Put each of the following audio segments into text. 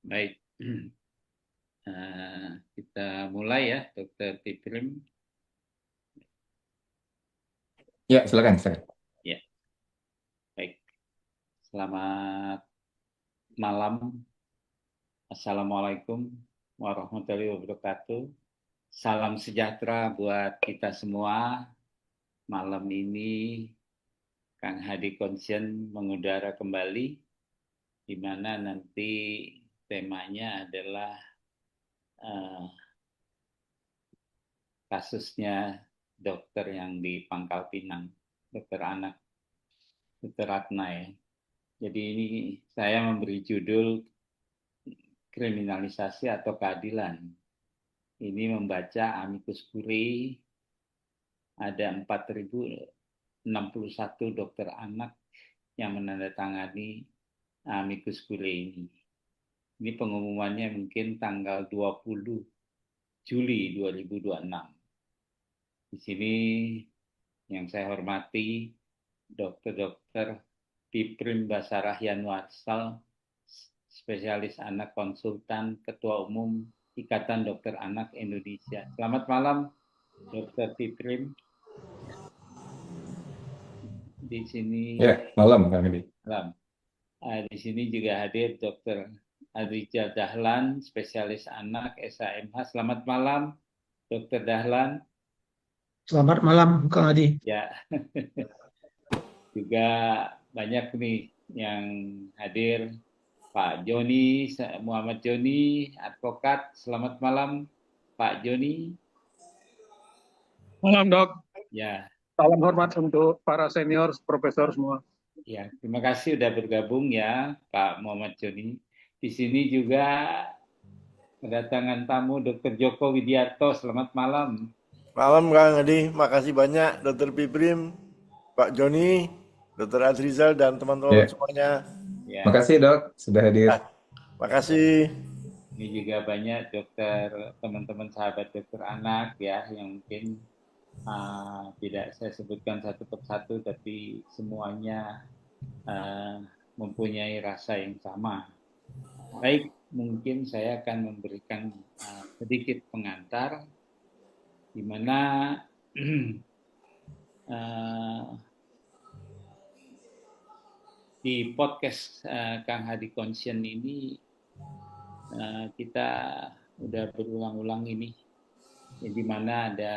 Baik, kita mulai ya, Dokter Piprim. Ya, silakan, silakan. Ya, baik. Selamat malam. Assalamualaikum warahmatullahi wabarakatuh. Salam sejahtera buat kita semua. Malam ini Kang Hadi Konsien mengudara kembali, di mana nanti temanya adalah uh, kasusnya dokter yang di Pangkal Pinang, dokter anak, dokter Ratna ya. Jadi ini saya memberi judul kriminalisasi atau keadilan. Ini membaca amicus curiae, ada 4.061 dokter anak yang menandatangani amicus curiae ini. Ini pengumumannya mungkin tanggal 20 Juli 2026. Di sini yang saya hormati dokter-dokter Piprim Basarah Yanwarsal, spesialis anak konsultan, Ketua Umum Ikatan Dokter Anak Indonesia. Selamat malam, Dokter Piprim. Di sini Ya, malam, Kang Edi. malam. Di sini juga hadir Dokter Adrija Dahlan, spesialis anak SAMH. Selamat malam, Dokter Dahlan. Selamat malam, Kang Adi. Ya, juga banyak nih yang hadir. Pak Joni, Muhammad Joni, advokat. Selamat malam, Pak Joni. Malam, Dok. Ya, Salam hormat untuk para senior, profesor semua. ya, terima kasih sudah bergabung ya, Pak Muhammad Joni. Di sini juga kedatangan tamu Dr. Joko Widiarto. Selamat malam. Malam Kang Adi, makasih banyak Dokter Piprim, Pak Joni, Dokter Adrizal dan teman-teman Ya, semuanya. Ya, makasih dok sudah hadir. Makasih. ini juga banyak dokter, teman-teman sahabat dokter anak ya, yang mungkin tidak saya sebutkan satu persatu, tapi semuanya mempunyai rasa yang sama. Baik, mungkin saya akan memberikan sedikit pengantar, di mana di podcast Kang Hadi Konsien ini kita udah berulang-ulang ini, di mana ada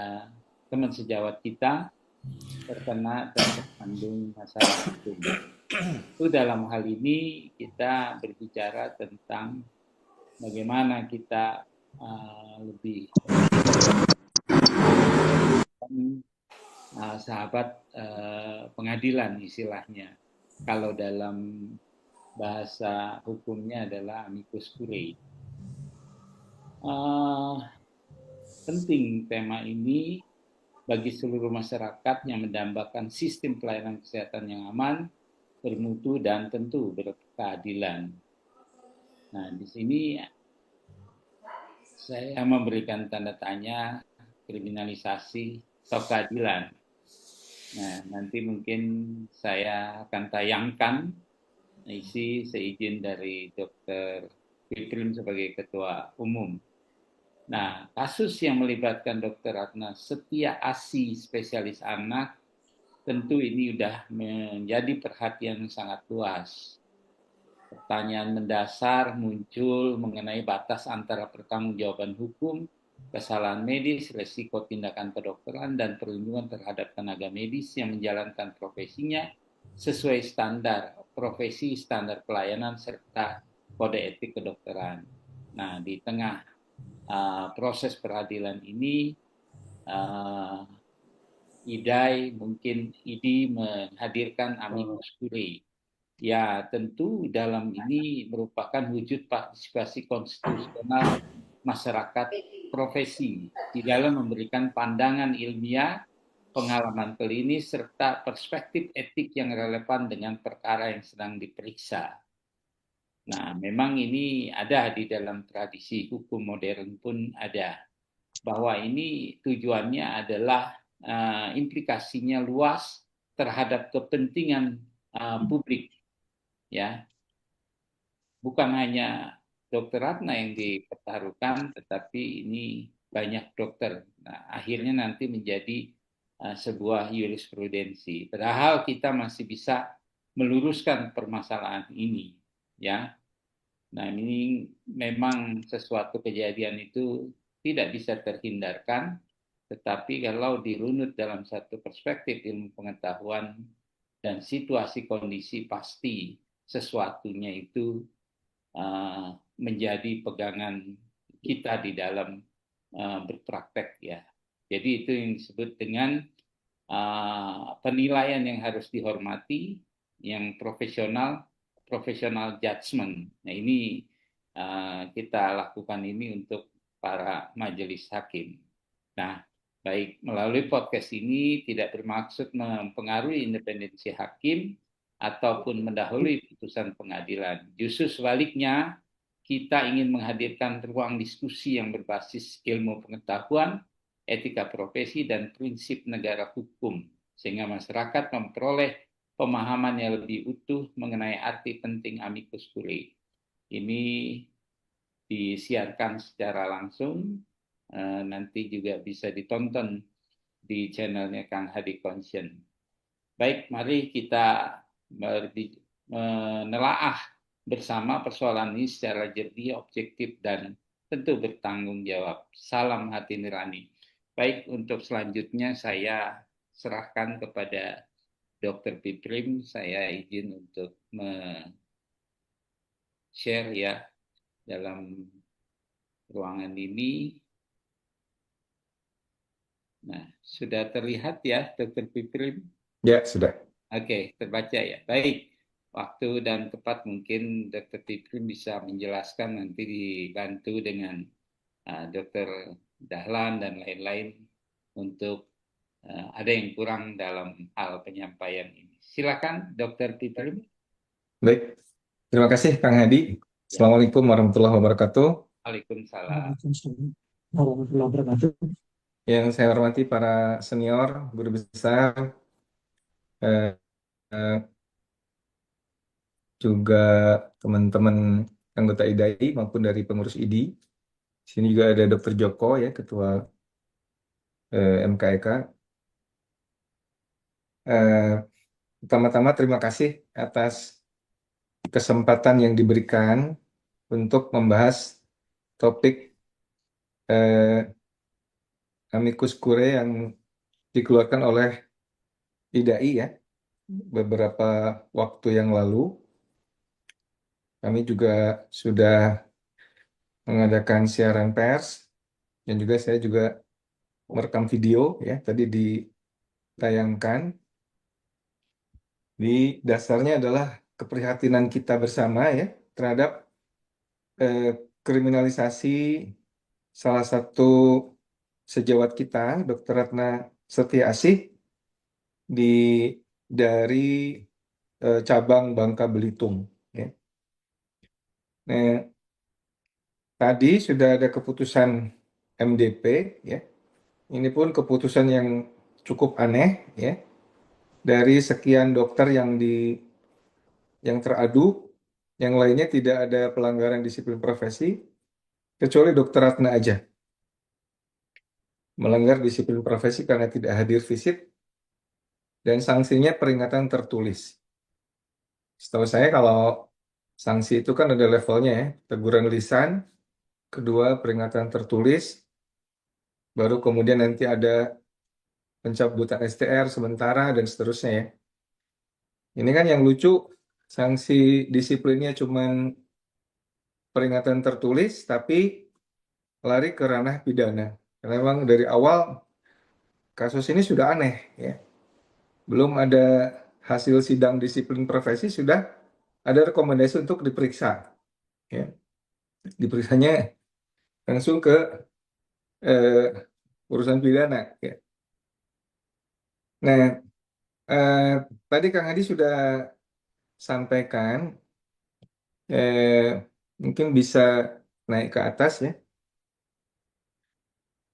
teman sejawat kita terkena dan tersandung masalah hukum. Itu dalam hal ini kita berbicara tentang bagaimana kita lebih sahabat pengadilan istilahnya. Kalau dalam bahasa hukumnya adalah amicus curiae. Penting tema ini bagi seluruh masyarakat yang mendambakan sistem pelayanan kesehatan yang aman, bermutu, dan tentu berkeadilan. Nah, di sini saya memberikan tanda tanya kriminalisasi atau keadilan. Nah, nanti mungkin saya akan tayangkan isi seizin dari Dr. Piprim sebagai Ketua Umum. Nah, kasus yang melibatkan Dr. Ratna Setia Asi, spesialis anak, tentu ini sudah menjadi perhatian sangat luas. Pertanyaan mendasar muncul mengenai batas antara pertanggungjawaban hukum, kesalahan medis, resiko tindakan kedokteran, dan perlindungan terhadap tenaga medis yang menjalankan profesinya sesuai standar profesi, standar pelayanan, serta kode etik kedokteran. Nah, di tengah proses peradilan ini, IDI menghadirkan amicus curiae. Ya, tentu dalam ini merupakan wujud partisipasi konstitusional masyarakat profesi di dalam memberikan pandangan ilmiah, pengalaman klinis, serta perspektif etik yang relevan dengan perkara yang sedang diperiksa. Nah, memang ini ada di dalam tradisi hukum modern pun ada, bahwa ini tujuannya adalah implikasinya luas terhadap kepentingan publik, ya, bukan hanya Dr. Ratna yang dipertaruhkan, tetapi ini banyak dokter. Nah, akhirnya nanti menjadi sebuah jurisprudensi. Padahal kita masih bisa meluruskan permasalahan ini, ya. Nah, ini memang sesuatu kejadian itu tidak bisa terhindarkan, tetapi kalau dirunut dalam satu perspektif ilmu pengetahuan dan situasi kondisi, pasti sesuatunya itu menjadi pegangan kita di dalam berpraktek, ya. Jadi itu yang disebut dengan penilaian yang harus dihormati, yang profesional judgment. Nah, ini kita lakukan ini untuk para majelis hakim. Nah, baik, melalui podcast ini tidak bermaksud mempengaruhi independensi hakim ataupun mendahului putusan pengadilan. Justru sebaliknya, kita ingin menghadirkan ruang diskusi yang berbasis ilmu pengetahuan, etika profesi, dan prinsip negara hukum, sehingga masyarakat memperoleh pemahaman yang lebih utuh mengenai arti penting amicus curiae. Ini disiarkan secara langsung, nanti juga bisa ditonton di channelnya Kang Hadi Conscience. Baik, mari kita menelaah bersama persoalan ini secara jernih, objektif, dan tentu bertanggung jawab. Salam hati nurani. Baik, untuk selanjutnya saya serahkan kepada Dr. Piprim. Saya izin untuk share, ya, dalam ruangan ini. Nah, sudah terlihat ya, Dr. Piprim? Ya, sudah. Oke, terbaca ya. Baik, waktu dan tepat mungkin Dr. Piprim bisa menjelaskan, nanti dibantu dengan Dr. Dahlan dan lain-lain untuk ada yang kurang dalam hal penyampaian ini. Silakan Dr. Piprim. Baik. Terima kasih Kang Hadi. Assalamualaikum warahmatullahi wabarakatuh. Waalaikumsalam. Yang saya hormati para senior, guru besar, juga teman-teman anggota IDAI maupun dari pengurus IDI. Di sini juga ada Dr. Joko, ya, Ketua MKEK. Pertama-tama terima kasih atas kesempatan yang diberikan untuk membahas topik amicus curiae yang dikeluarkan oleh IDAI, ya, beberapa waktu yang lalu. Kami juga sudah mengadakan siaran pers, dan juga saya juga merekam video, ya, tadi ditayangkan. Di dasarnya adalah keprihatinan kita bersama, ya, terhadap kriminalisasi salah satu sejawat kita, Dr. Ratna Setia Asih, dari cabang Bangka Belitung, ya. Nah, tadi sudah ada keputusan MDP, ya. Ini pun keputusan yang cukup aneh, ya. Dari sekian dokter yang teradu, yang lainnya tidak ada pelanggaran disiplin profesi, kecuali Dr. Ratna aja melanggar disiplin profesi karena tidak hadir visit, dan sanksinya peringatan tertulis. Setahu saya kalau sanksi itu kan ada levelnya, ya, teguran lisan, kedua peringatan tertulis, baru kemudian nanti ada pencabutan STR sementara, dan seterusnya, ya. Ini kan yang lucu, sanksi disiplinnya cuma peringatan tertulis, tapi lari ke ranah pidana. Karena memang dari awal kasus ini sudah aneh, ya. Belum ada hasil sidang disiplin profesi, sudah ada rekomendasi untuk diperiksa, ya. Diperiksanya langsung ke urusan pidana, ya. Nah, tadi Kang Hadi sudah sampaikan, mungkin bisa naik ke atas, ya.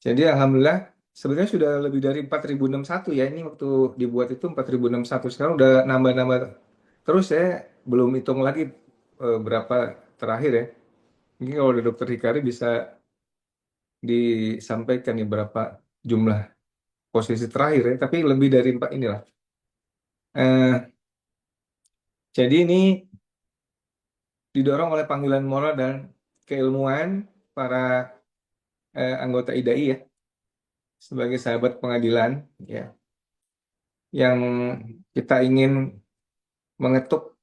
Jadi alhamdulillah sebenarnya sudah lebih dari 4061, ya. Ini waktu dibuat itu 4061, sekarang udah nambah-nambah terus. Saya belum hitung lagi berapa terakhir, ya. Mungkin kalau ada Dokter Hikari bisa disampaikan nih berapa jumlah posisi terakhir ya, tapi lebih dari 4 inilah. Eh, jadi ini didorong oleh panggilan moral dan keilmuan para anggota IDAI ya, sebagai sahabat pengadilan ya, yang kita ingin mengetuk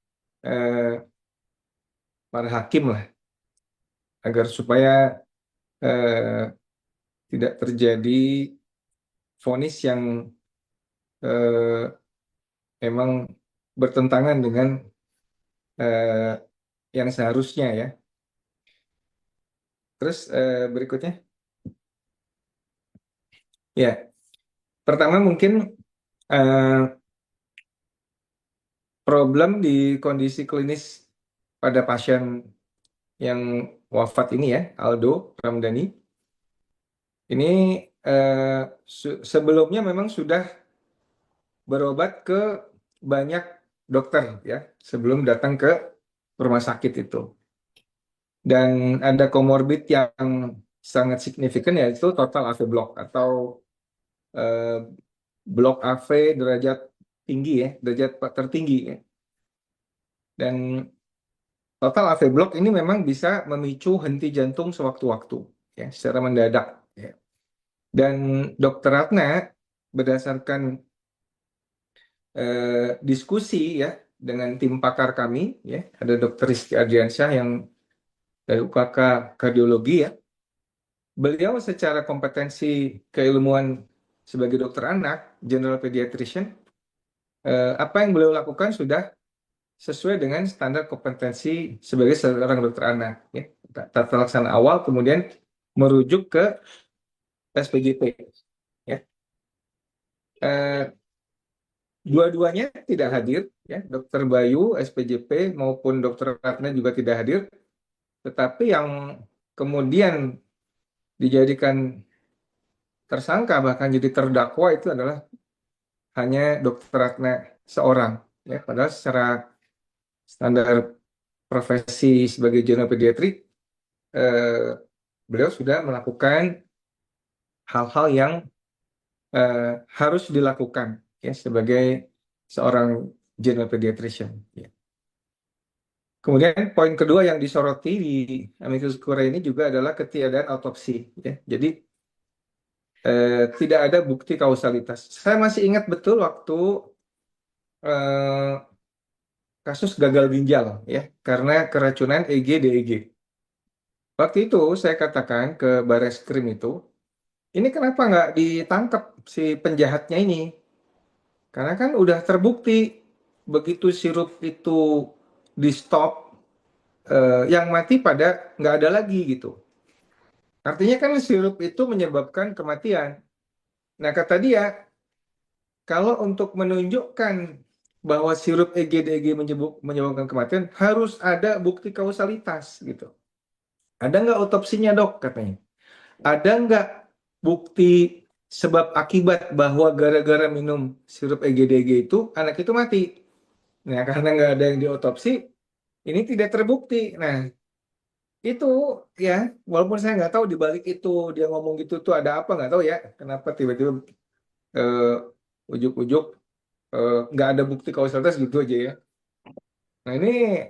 para hakim lah, agar supaya eh, tidak terjadi vonis yang eh, emang bertentangan dengan eh, yang seharusnya ya. Terus berikutnya, ya, pertama mungkin eh, problem di kondisi klinis pada pasien yang wafat ini ya, Aldo Ramdhani. Ini sebelumnya memang sudah berobat ke banyak dokter ya, sebelum datang ke rumah sakit itu. Dan ada komorbid yang sangat signifikan, yaitu total AV block atau eh, blok AV derajat tinggi ya, derajat tertinggi ya. Dan total AV block ini memang bisa memicu henti jantung sewaktu-waktu ya, secara mendadak ya. Dan Dokter Ratna berdasarkan diskusi ya dengan tim pakar kami ya, ada Dokter Rizky Ardiansyah yang dari UKK kardiologi ya. Beliau secara kompetensi keilmuan sebagai dokter anak, general pediatrician, apa yang beliau lakukan sudah sesuai dengan standar kompetensi sebagai seorang dokter anak ya. Tata laksana awal kemudian merujuk ke SPJP ya. Dua-duanya tidak hadir ya, Dokter Bayu SPJP maupun Dokter Ratna juga tidak hadir, tetapi yang kemudian dijadikan tersangka bahkan jadi terdakwa itu adalah hanya Dokter Ratna seorang ya, padahal secara standar profesi sebagai general pediatrik beliau sudah melakukan hal-hal yang harus dilakukan ya sebagai seorang general pediatrician ya. Kemudian poin kedua yang disoroti di amicus curiae ini juga adalah ketiadaan autopsi ya. Jadi tidak ada bukti kausalitas. Saya masih ingat betul waktu kasus gagal ginjal ya karena keracunan EG DEG. Waktu itu saya katakan ke Bareskrim itu, ini kenapa nggak ditangkap si penjahatnya ini? Karena kan udah terbukti begitu sirup itu di stop, yang mati pada nggak ada lagi gitu. Artinya kan sirup itu menyebabkan kematian. Nah kata dia, kalau untuk menunjukkan bahwa sirup EG-DEG menyebabkan kematian, harus ada bukti kausalitas gitu. Ada nggak otopsinya dok katanya? Ada nggak bukti sebab akibat bahwa gara-gara minum sirup EG-DEG itu anak itu mati? Nah karena nggak ada yang diotopsi, ini tidak terbukti. Nah itu ya, walaupun saya nggak tahu di balik itu dia ngomong gitu tuh ada apa, nggak tahu ya kenapa tiba-tiba eh, ujuk-ujuk nggak ada bukti kausalitas gitu aja ya. Nah ini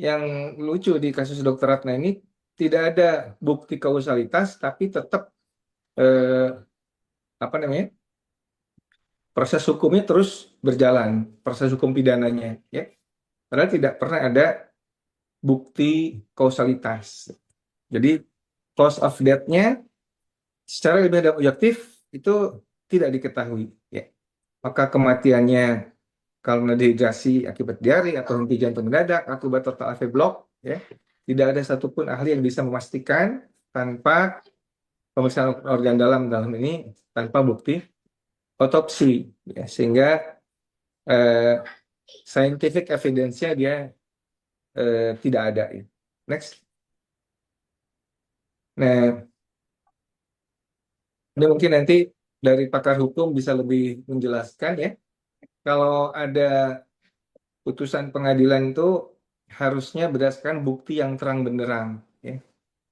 yang lucu di kasus Dokter Ratna ini, tidak ada bukti kausalitas tapi tetap apa namanya, proses hukumnya terus berjalan, proses hukum pidananya ya, padahal tidak pernah ada bukti kausalitas. Jadi cause of death-nya secara ilmiah dan objektif itu tidak diketahui ya. Maka kematiannya karena dehidrasi akibat diare atau henti jantung mendadak akibat total AV block ya, tidak ada satupun ahli yang bisa memastikan tanpa pemeriksaan organ dalam ini, tanpa bukti otopsi ya, sehingga scientific evidence-nya dia tidak ada ya. Next. Nah ini mungkin nanti dari pakar hukum bisa lebih menjelaskan ya. Kalau ada putusan pengadilan itu harusnya berdasarkan bukti yang terang benderang ya,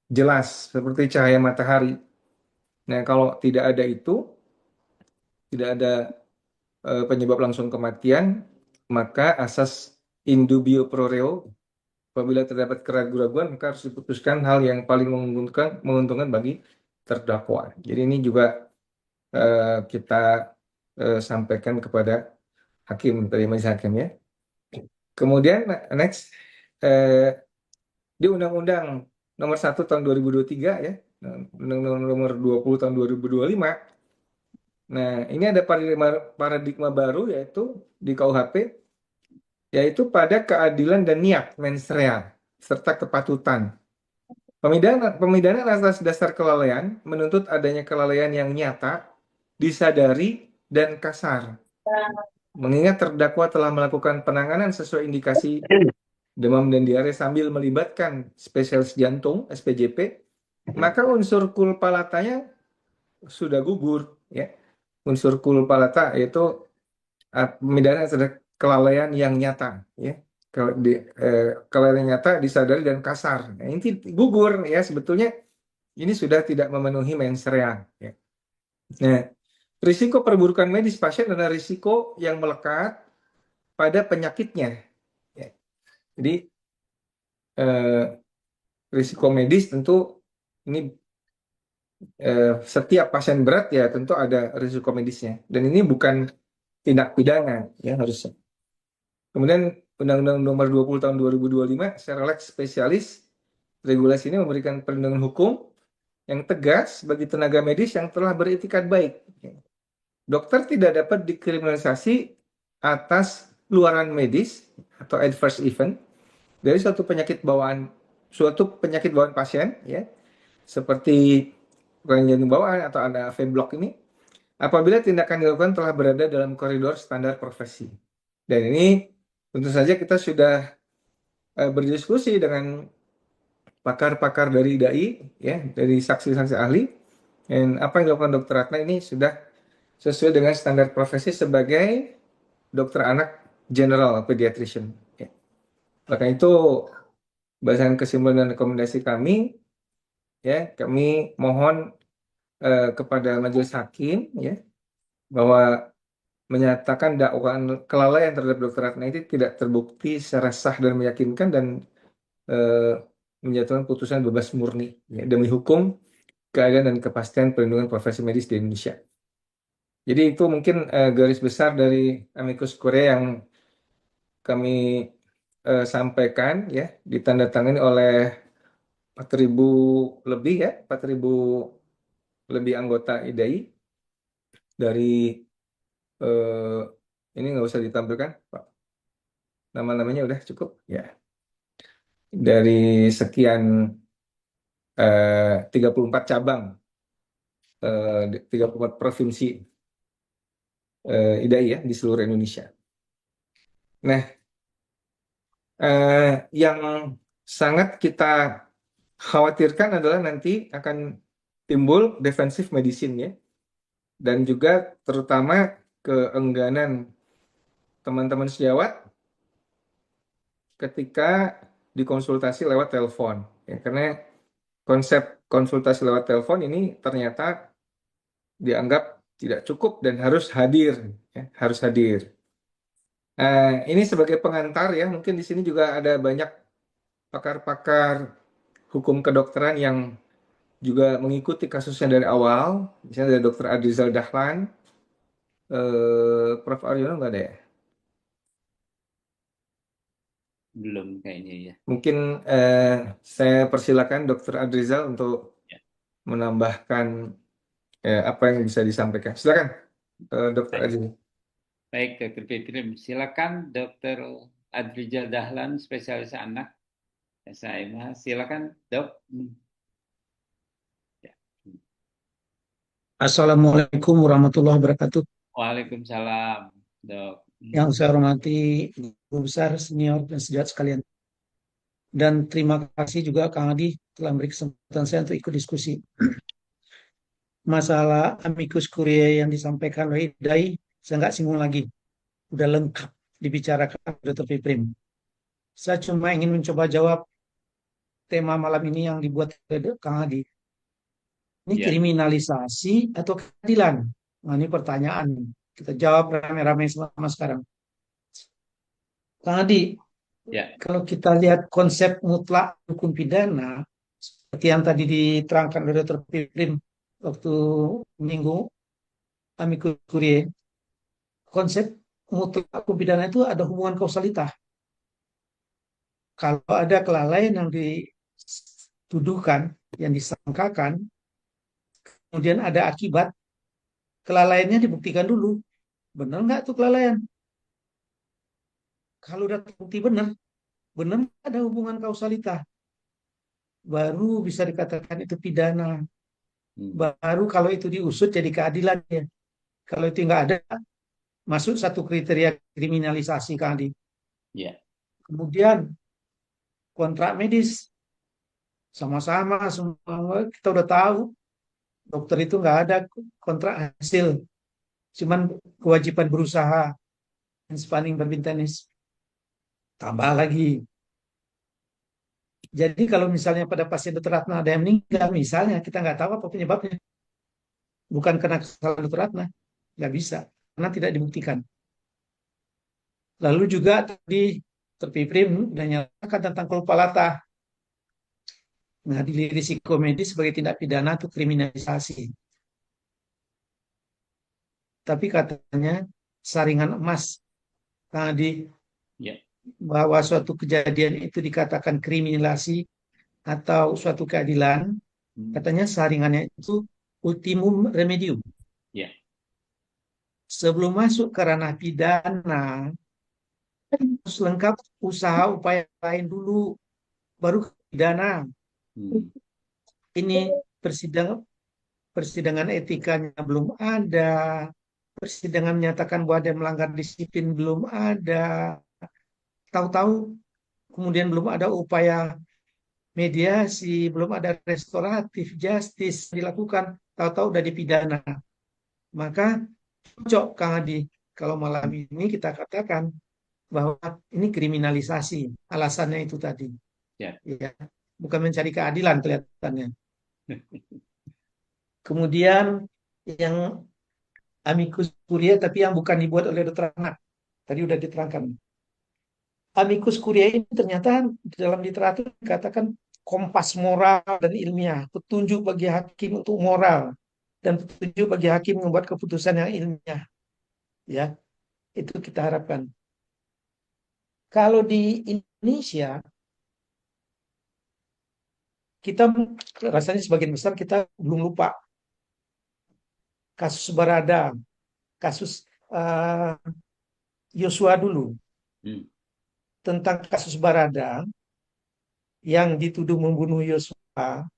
jelas seperti cahaya matahari. Nah, kalau tidak ada itu, tidak ada penyebab langsung kematian, maka asas in dubio pro reo, apabila terdapat keraguan-raguan, maka harus diputuskan hal yang paling menguntungkan bagi terdakwa. Jadi ini juga kita sampaikan kepada hakim, dari majelis hakim ya. Kemudian next, di Undang-Undang Nomor 1 Tahun 2023 ya, Undang-Undang Nomor 20 Tahun 2025. Nah, ini ada paradigma baru yaitu di KUHP, yaitu pada keadilan dan niat mens rea serta kepatutan. Pemidanaan atas dasar kelalaian menuntut adanya kelalaian yang nyata, disadari, dan kasar. Mengingat terdakwa telah melakukan penanganan sesuai indikasi demam dan diare sambil melibatkan spesialis jantung (SPJP), maka unsur culpa latanya sudah gugur ya. Unsur culpa lata yaitu pemidanaan atas kelalaian yang nyata ya. Kelalaian nyata, disadari, dan kasar. Nah, ini gugur ya, sebetulnya ini sudah tidak memenuhi mens rea ya. Nah, risiko perburukan medis pasien adalah risiko yang melekat pada penyakitnya ya. Jadi risiko medis tentu ini setiap pasien berat ya tentu ada risiko medisnya, dan ini bukan tindak pidana ya harusnya. Kemudian Undang-Undang Nomor 20 Tahun 2025 secara lex spesialis, regulasi ini memberikan perlindungan hukum yang tegas bagi tenaga medis yang telah beretikat baik. Dokter tidak dapat dikriminalisasi atas luaran medis atau adverse event dari suatu penyakit bawaan pasien ya, seperti jantung bawaan atau ada V-block ini, apabila tindakan dilakukan telah berada dalam koridor standar profesi. Dan ini tentu saja kita sudah berdiskusi dengan pakar-pakar dari DAI ya, dari saksi-saksi ahli, dan apa yang dilakukan Dr. Ratna ini sudah sesuai dengan standar profesi sebagai dokter anak general pediatrician ya. Maka itu berdasarkan kesimpulan dan rekomendasi kami ya, kami mohon kepada majelis hakim ya, bahwa menyatakan dakwaan kelalaian terhadap Dr. Ratna itu tidak terbukti secara sah dan meyakinkan, dan menjatuhkan putusan bebas murni ya, demi hukum, keadilan, dan kepastian perlindungan profesi medis di Indonesia. Jadi itu mungkin garis besar dari amicus curiae yang kami sampaikan ya, ditandatangani oleh 4.000 lebih ya, 4.000 lebih anggota IDAI dari ini nggak usah ditampilkan Pak, nama-namanya udah cukup ya, dari sekian 34 cabang, 34 provinsi IDAI ya di seluruh Indonesia. Nah, yang sangat kita khawatirkan adalah nanti akan timbul defensive medicine ya, dan juga terutama keengganan teman-teman sejawat ketika dikonsultasi lewat telepon ya, karena konsep konsultasi lewat telepon ini ternyata dianggap tidak cukup dan harus hadir ya, harus hadir. Ini sebagai pengantar ya, mungkin di sini juga ada banyak pakar-pakar hukum kedokteran yang juga mengikuti kasusnya dari awal, misalnya dari Dr. Adrizal Dahlan, Prof. Aryono nggak ada ya? Belum kayaknya ya. Mungkin saya persilakan Dr. Adrizal untuk menambahkan apa yang bisa disampaikan. Silakan, Dr. Adrizal. Baik, Dr. Fitrim. Silakan Dr. Adrizal Dahlan, spesialis anak SMA. Silakan, Dok. Assalamualaikum warahmatullahi wabarakatuh. Waalaikumsalam, Dok. Yang saya hormati Guru Besar, Senior, dan sejawat sekalian. Dan terima kasih juga Kang Adi telah memberi kesempatan saya untuk ikut diskusi. Masalah amicus curiae yang disampaikan oleh IDAI, saya nggak singgung lagi. Udah lengkap dibicarakan Dr. Piprim. Saya cuma ingin mencoba jawab tema malam ini yang dibuat oleh Kang Adi. Ini Ya, kriminalisasi atau keadilan? Nah, ini pertanyaan. Kita jawab rame-rame selama sekarang. Kang Adi, ya, kalau kita lihat konsep mutlak hukum pidana, seperti yang tadi diterangkan oleh Dr. Piprim waktu minggu amicus curiae, konsep mutlak hukum pidana itu ada hubungan kausalitas. Kalau ada kelalaian yang dituduhkan, yang disangkakan, kemudian ada akibat, kelalaiannya dibuktikan dulu. Benar nggak tuh kelalaian? Kalau udah terbukti benar, benar nggak ada hubungan kausalitas, baru bisa dikatakan itu pidana. Baru kalau itu diusut jadi keadilan ya. Kalau itu nggak ada, masuk satu kriteria kriminalisasi Kang Adi. ya, Kemudian kontrak medis, sama-sama semua kita udah tahu dokter itu nggak ada kontrak hasil, cuman kewajiban berusaha, spanning berbin tenis. Tambah lagi. Jadi kalau misalnya pada pasien dokter Ratna ada yang meninggal, misalnya kita nggak tahu apa penyebabnya, bukan karena kesalahan dokter Ratna, nggak bisa, karena tidak dibuktikan. Lalu juga tadi terpiprim dan nyatakan tentang culpa lata, mengadili risiko medis sebagai tindak pidana atau kriminalisasi. Tapi katanya saringan emas tadi ya. bahwa suatu kejadian itu dikatakan kriminalisasi atau suatu keadilan, katanya saringannya itu ultimum remedium. Ya, Sebelum masuk ke ranah pidana, harus lengkap usaha upaya lain dulu, baru ke pidana. Ini persidangan etikanya belum ada, persidangan menyatakan bahwa dia melanggar disiplin belum ada, tahu-tahu kemudian belum ada upaya mediasi, belum ada restoratif justice dilakukan, tahu-tahu udah dipidana. Maka cocok Kang Adi kalau malam ini kita katakan bahwa ini kriminalisasi, alasannya itu tadi. ya, Ya, bukan mencari keadilan kelihatannya. Kemudian yang amicus curiae tapi yang bukan dibuat oleh dokter anak. Tadi udah diterangkan. Amicus curiae ini ternyata dalam literatur dikatakan kompas moral dan ilmiah, petunjuk bagi hakim untuk moral dan petunjuk bagi hakim membuat keputusan yang ilmiah. Ya, itu kita harapkan. Kalau di Indonesia, kita rasanya sebagian besar kita belum lupa kasus Barada, kasus Yosua dulu, tentang kasus Barada yang dituduh membunuh Yosua,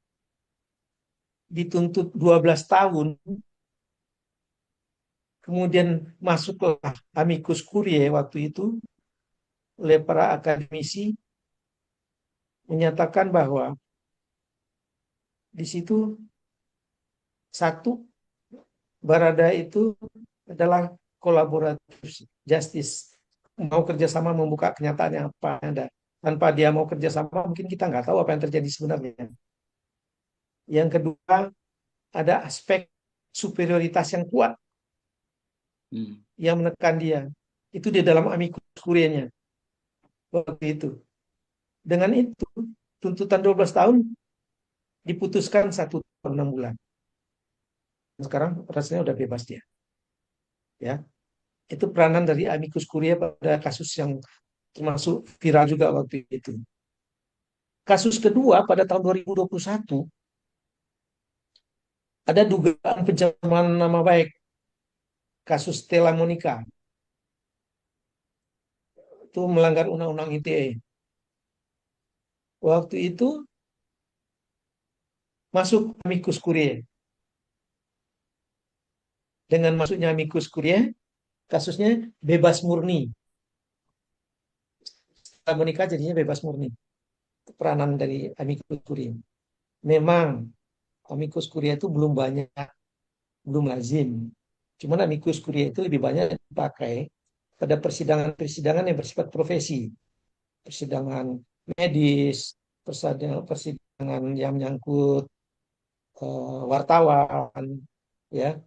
dituntut 12 tahun, kemudian masuklah amicus curiae waktu itu oleh para akademisi menyatakan bahwa di situ satu, Barada itu adalah kolaboratif justice, mau kerjasama membuka kenyataan yang apa ada. Tanpa dia mau kerjasama, mungkin kita nggak tahu apa yang terjadi sebenarnya. Yang kedua, ada aspek superioritas yang kuat yang menekan dia. Itu di dalam amicus curiae-nya waktu itu. Dengan itu, tuntutan 12 tahun diputuskan 1 tahun 6 bulan. Sekarang rasanya udah bebas dia. Ya, itu peranan dari amicus curiae pada kasus yang termasuk viral juga waktu itu. Kasus kedua pada tahun 2021 ada dugaan pencemaran nama baik, kasus Stella Monica, itu melanggar undang-undang ITE. Waktu itu masuk amicus curiae. Dengan masuknya amicus curiae, kasusnya bebas murni. Stella Monica jadinya bebas murni. Peranan dari amicus curiae. Memang amicus curiae itu belum banyak, belum lazim. Cuman amicus curiae itu lebih banyak dipakai pada persidangan-persidangan yang bersifat profesi. Persidangan medis, persidangan yang menyangkut wartawan, ya,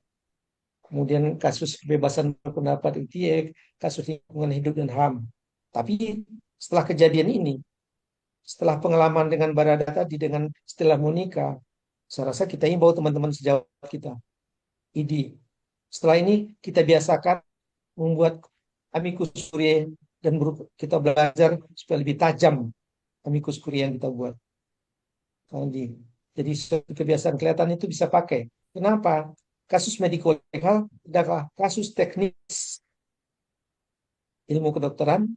kemudian kasus kebebasan berpendapat ITE, kasus lingkungan hidup dan HAM. Tapi setelah kejadian ini, setelah pengalaman dengan Barada tadi, dengan Stella Monica, saya rasa kita imbau teman-teman sejawat kita, ID. Setelah ini kita biasakan membuat amicus curiae dan kita belajar supaya lebih tajam amicus curiae yang kita buat. Jadi kebiasaan kelihatan itu bisa pakai. Kenapa? Kasus mediko legal adalah kasus teknis ilmu kedokteran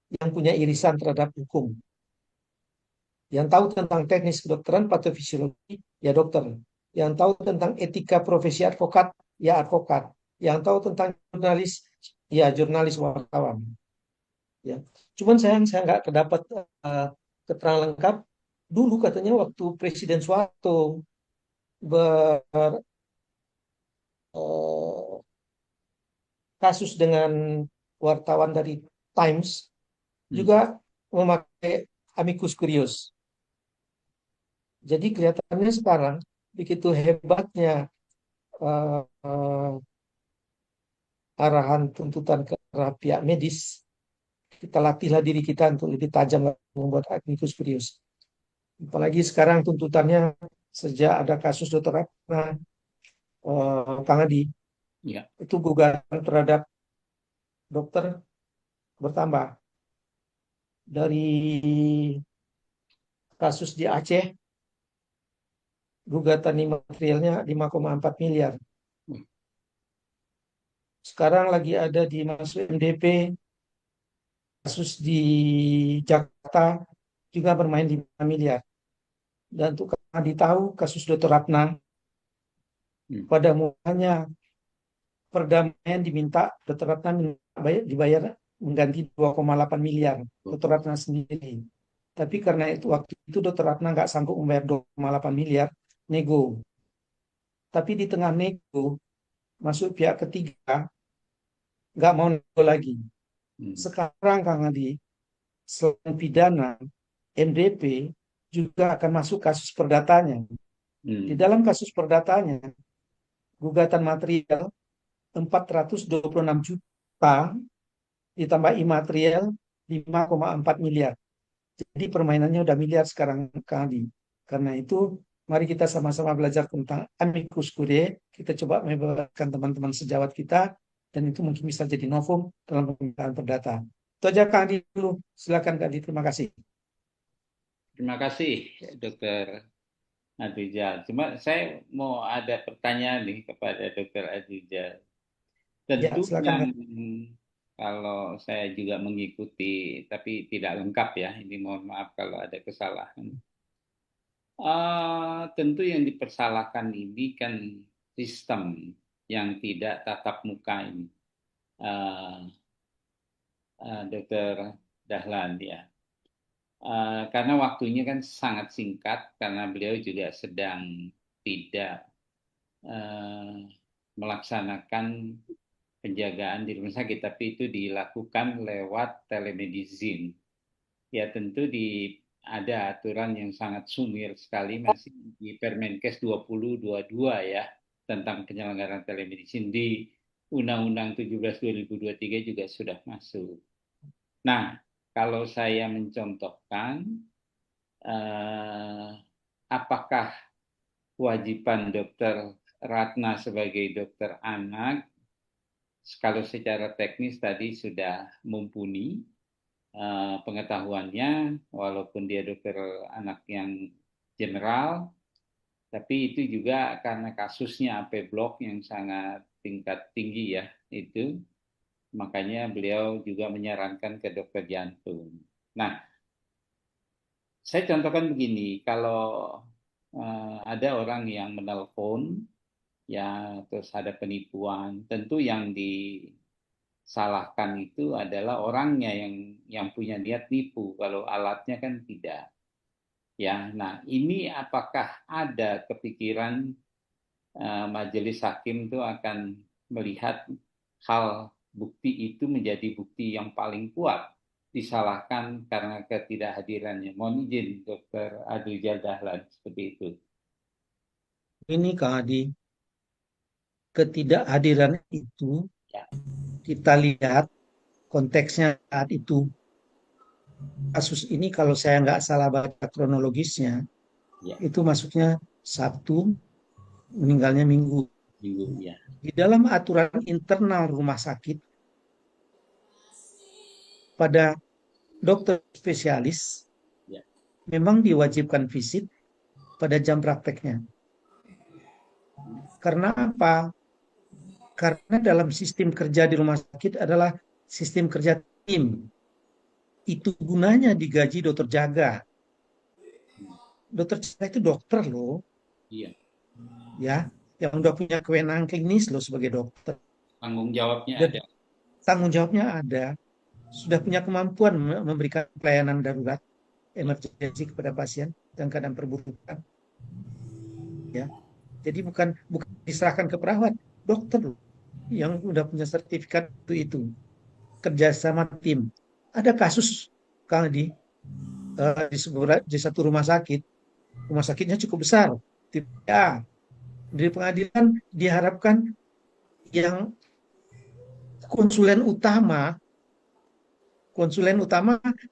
yang punya irisan terhadap hukum. Yang tahu tentang teknis kedokteran, patofisiologi, ya dokter. Yang tahu tentang etika profesi advokat, ya advokat. Yang tahu tentang jurnalis, ya jurnalis wartawan. Ya. Cuman saya nggak terdapat keterangan lengkap. Dulu katanya waktu Presiden Soeharto kasus dengan wartawan dari Times juga memakai amicus curiae. Jadi kelihatannya sekarang begitu hebatnya arahan tuntutan ke arah pihak medis, kita latihlah diri kita untuk lebih tajam membuat amicus curiae. Apalagi sekarang tuntutannya sejak ada kasus Dr. Ratna, Kang Adi, Ya. itu gugatan terhadap dokter bertambah. Dari kasus di Aceh, gugatan imaterialnya 5,4 miliar. Sekarang lagi ada di masuk MDP, kasus di Jakarta juga bermain 5 miliar. Dan untuk ditahu kasus Dr. Ratna, pada mulanya perdamaian diminta, Dr. Ratna dibayar mengganti 2,8 miliar Dr. Ratna sendiri. Tapi karena itu waktu itu Dr. Ratna nggak sanggup membayar 2,8 miliar, nego. Tapi di tengah nego, masuk pihak ketiga, nggak mau nego lagi. Sekarang Kang Adi, selain pidana, MDP juga akan masuk kasus perdatanya. Di dalam kasus perdatanya, gugatan material 426 juta ditambah imaterial 5,4 miliar. Jadi permainannya udah miliar sekarang Kang Adi. Karena itu mari kita sama-sama belajar tentang amicus curiae. Kita coba melibatkan teman-teman sejawat kita dan itu mungkin bisa jadi novum dalam pemerintahan perdata. Itu aja Kang Adi dulu. Silakan Kang Adi. Terima kasih. Terima kasih Dr. Adrijal. Cuma saya mau ada pertanyaan nih kepada Dr. Adrijal. Tentu Ya, silakan. kalau saya juga mengikuti, tapi tidak lengkap ya. Ini mohon maaf kalau ada kesalahan. Tentu yang dipersalahkan ini kan sistem yang tidak tatap muka ini, Dr. Dahlan ya. Karena waktunya kan sangat singkat, karena beliau juga sedang tidak melaksanakan penjagaan di rumah sakit, tapi itu dilakukan lewat telemedicine. Ya tentu ada aturan yang sangat sumir sekali masih di Permenkes 2022 ya tentang penyelenggaraan telemedicine, di Undang-Undang 17 2023 juga sudah masuk. Nah, kalau saya mencontohkan, apakah kewajiban Dr. Ratna sebagai dokter anak, kalau secara teknis tadi sudah mumpuni pengetahuannya, walaupun dia dokter anak yang general, tapi itu juga karena kasusnya AP Block yang sangat tingkat tinggi ya, itu makanya beliau juga menyarankan ke dokter jantung. Nah, saya contohkan begini, kalau ada orang yang menelpon, ya terus ada penipuan, tentu yang disalahkan itu adalah orangnya yang punya niat nipu, kalau alatnya kan tidak. Ya, nah ini apakah ada kepikiran majelis hakim itu akan melihat hal bukti itu menjadi bukti yang paling kuat disalahkan karena ketidakhadirannya. Mohon izin Dr. Adrizal Dahlan, seperti itu. Ini Kang Adi, ketidakhadiran itu Ya. kita lihat konteksnya saat itu. Kasus ini kalau saya nggak salah baca kronologisnya, Ya. itu masuknya Sabtu, meninggalnya Minggu. Minggu, ya. Di dalam aturan internal rumah sakit, pada dokter spesialis, Ya. memang diwajibkan visit pada jam prakteknya. Karena apa? Karena dalam sistem kerja di rumah sakit adalah sistem kerja tim. Itu gunanya digaji dokter jaga. Dokter jaga itu dokter loh, Iya. ya, yang udah punya kewenangan klinis loh sebagai dokter. Tanggung jawabnya Dan ada. tanggung jawabnya ada. Sudah punya kemampuan memberikan pelayanan darurat, emergensi kepada pasien dan keadaan perburukan. Ya, jadi bukan diserahkan ke perawat, dokter loh, yang udah punya sertifikat itu kerjasama tim. Ada kasus kalau di satu rumah sakitnya cukup besar, tipe A. Di pengadilan diharapkan yang konsulen utama